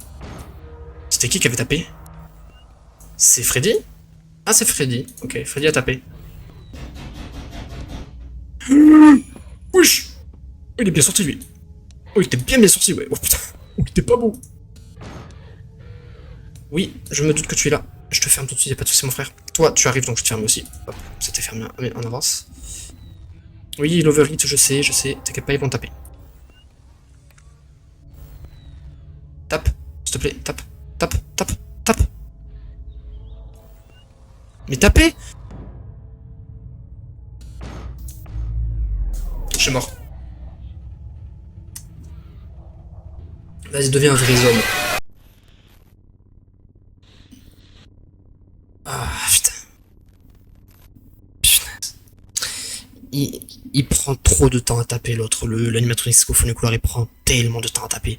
C'était qui avait tapé? C'est Freddy? Ah, c'est Freddy. Ok, Freddy a tapé. Wesh! Oh, il est bien sorti, lui. Oh, il était bien sorti, ouais. Oh putain. Oh, il était pas beau. Oui, je me doute que tu es là. Je te ferme tout de suite, y'a pas de soucis, mon frère. Toi, tu arrives, donc je te ferme aussi. Hop, c'était fermé en avance. Oui, l'overhit, je sais. T'inquiète pas, ils vont taper. Tape, s'il te plaît, tape. Mais tapez! Je suis mort. Vas-y, deviens un vrai homme. Ah, putain. Il prend trop de temps à taper, l'autre. L'animatronique schizophrénie couleur, il prend tellement de temps à taper.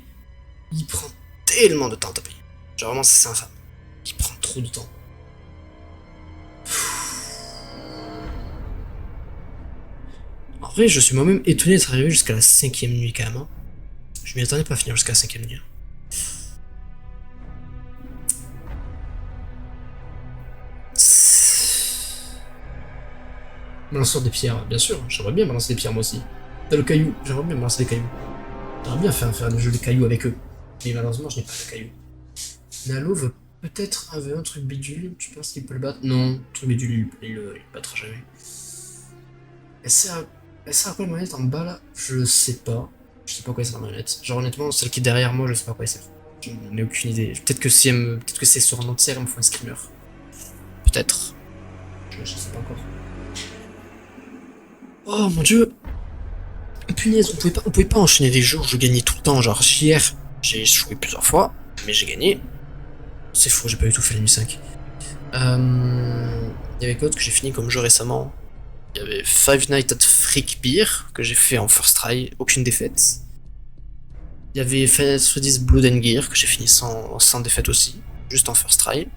Genre vraiment, c'est infâme. Il prend trop de temps. En vrai, je suis moi-même étonné d'être arrivé jusqu'à la 5ème nuit quand même. Hein. Je m'y attendais pas à finir jusqu'à la 5ème nuit. Balanceur des pierres, bien sûr, j'aimerais bien balancer des pierres moi aussi. T'as le caillou, j'aimerais bien balancer des cailloux. J'aimerais bien faire des jeux de cailloux avec eux. Mais malheureusement, je n'ai pas de cailloux. Nalo veut peut-être avoir un truc bidule, tu penses qu'il peut le battre? Non, truc bidule, il le battra jamais. Elle sert à quoi la marionnette en bas là? Je sais pas. Je sais pas quoi c'est la marionnette. Genre honnêtement, celle qui est derrière moi, je sais pas quoi elle sert. Je n'ai aucune idée. Peut-être que si c'est sur un entière, il me faut un screamer. peut-être. Je sais pas encore. Oh mon dieu! Punaise, on pouvait pas enchaîner des jours où je gagnais tout le temps. Genre, hier, j'ai joué plusieurs fois, mais j'ai gagné. C'est faux, j'ai pas du tout fait la nuit 5. Il y avait quoi d'autre que j'ai fini comme jeu récemment? Il y avait Five Nights at Freak Beer, que j'ai fait en first try, aucune défaite. Il y avait Final Fantasy Freddy's Blood and Gear, que j'ai fini sans défaite aussi, juste en first try.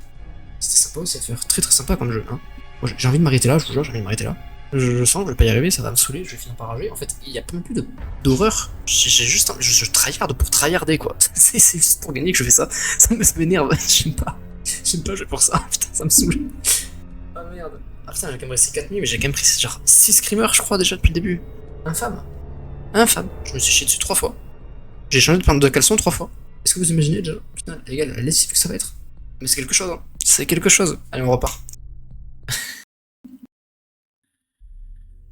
C'était sympa aussi à faire, très très sympa comme jeu. Hein. Moi, j'ai envie de m'arrêter là, je vous jure, j'ai envie de m'arrêter là. Je sens que je vais pas y arriver, ça va me saouler, je vais finir par rager. En fait, il y a pas même plus d'horreur. J'ai juste je tryhard pour tryharder quoi. C'est juste pour gagner que je fais ça. Ça m'énerve, j'aime pas. J'aime pas jouer pour ça, putain, ça me saoule. Ah merde. Ah putain, j'ai quand même resté 4 nuits, mais j'ai quand même pris genre 6 screamers, je crois, déjà depuis le début. Infâme. Infâme. Je me suis chié dessus 3 fois. J'ai changé de paire de caleçon 3 fois. Est-ce que vous imaginez déjà? Putain, les gars, la lessive que ça va être. Mais c'est quelque chose, hein. C'est quelque chose. Allez, on repart.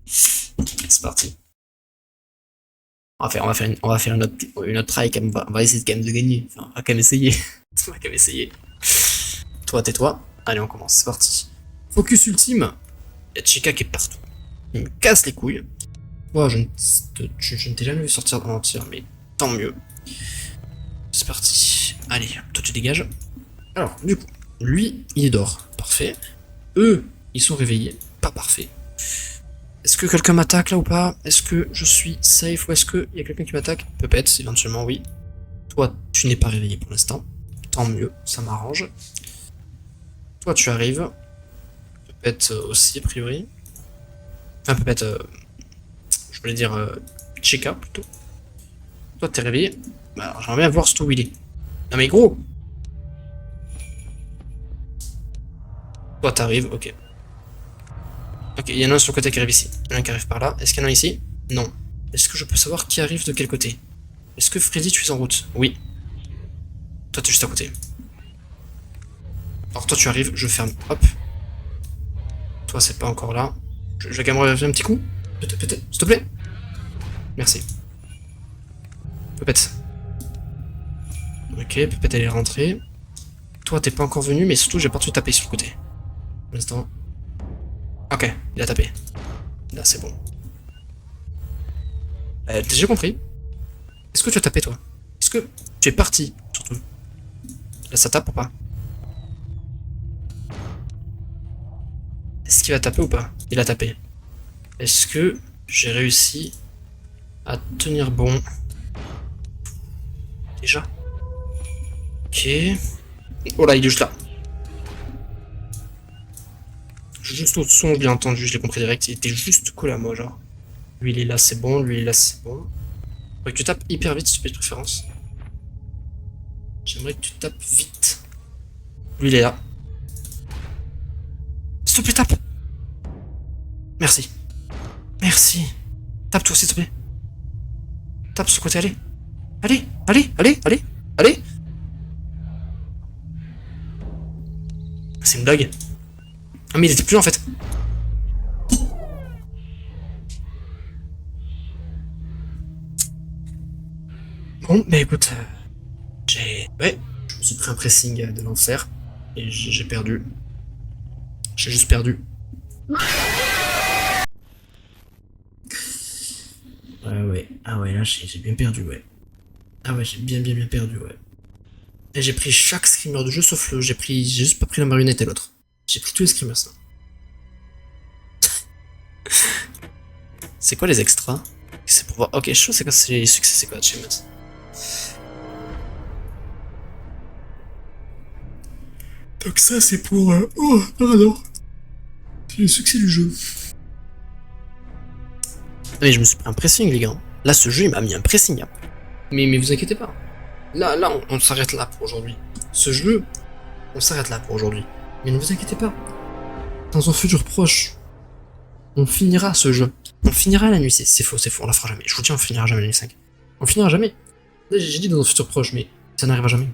C'est parti. On va faire une autre try, quand même. On va essayer quand même de gagner. Enfin, on va quand même essayer. On va quand même essayer. Toi, tais-toi. Allez, on commence, c'est parti. Focus ultime. Il y a Chica qui est partout. Il me casse les couilles. Moi, je ne t'ai jamais vu sortir de mentir, mais tant mieux. C'est parti. Allez, toi tu dégages. Alors, du coup, lui, il dort. Parfait. Eux, ils sont réveillés. Pas parfait. Est-ce que quelqu'un m'attaque là ou pas? Est-ce que je suis safe ou est-ce qu'il y a quelqu'un qui m'attaque? Peut-être, éventuellement oui. Toi, tu n'es pas réveillé pour l'instant. Tant mieux, ça m'arrange. Toi, tu arrives. Peut-être aussi, a priori. Enfin, peut-être. Je voulais dire Chica plutôt. Toi, t'es réveillé. Bah, alors, j'aimerais bien voir où il est. Non, mais gros! Toi, t'arrives, ok. Ok, il y en a un sur le côté qui arrive ici. Il y en a un qui arrive par là. Est-ce qu'il y en a un ici? Non. Est-ce que je peux savoir qui arrive de quel côté? Est-ce que Freddy, tu es en route? Oui. Toi, t'es juste à côté. Alors, toi, tu arrives, je ferme. Hop. Toi, c'est pas encore là. Je vais quand même revenir un petit coup. Peut-être, s'il te plaît. Merci. Pépette. Ok, Pépette, elle est rentrée. Toi, t'es pas encore venu, mais surtout, j'ai pas tout tapé sur le côté. Pour l'instant. Ok, il a tapé. Là, c'est bon. J'ai compris. Est-ce que tu as tapé, toi? Est-ce que tu es parti, surtout? Là, ça tape ou pas? Est-ce qu'il va taper ou pas? Il a tapé. Est-ce que j'ai réussi à tenir bon? Déjà? Ok. Oh là, il est juste là. Juste au son, bien entendu, je l'ai compris direct. Il était juste collé à moi, genre. Lui, il est là, c'est bon. Lui, il est là, c'est bon. Faudrait que tu tapes hyper vite, si tu peux de préférence. J'aimerais que tu tapes vite. Lui, il est là. S'il te plaît, tape. Merci. Merci. Tape toi, s'il te plaît. Tape sur le côté, allez. Allez, allez, allez, allez, allez. C'est une blague. Ah mais il était plus là en fait. Bon, bah écoute, ouais, je me suis pris un pressing de l'enfer et j'ai perdu. J'ai juste perdu. Ouais, ah ouais, là j'ai bien perdu, ouais. Ah ouais, j'ai bien perdu, ouais. Et j'ai pris chaque screamer de jeu sauf le, j'ai juste pas pris la marionnette et l'autre. J'ai pris tous les screamers, ça. C'est quoi les extras? C'est pour voir. Ok, je sais c'est quoi c'est les succès, c'est quoi achievements. Donc ça c'est pour. Oh, pardon. C'est le succès du jeu. Mais je me suis pris un pressing, les gars. Là, ce jeu, il m'a mis un pressing. Hein. Mais vous inquiétez pas. Là, on s'arrête là pour aujourd'hui. Ce jeu, on s'arrête là pour aujourd'hui. Mais ne vous inquiétez pas. Dans un futur proche, on finira ce jeu. On finira la nuit. C'est faux, on la fera jamais. Je vous dis, on finira jamais la nuit 5. On finira jamais. Là, j'ai dit dans un futur proche, mais ça n'arrivera jamais.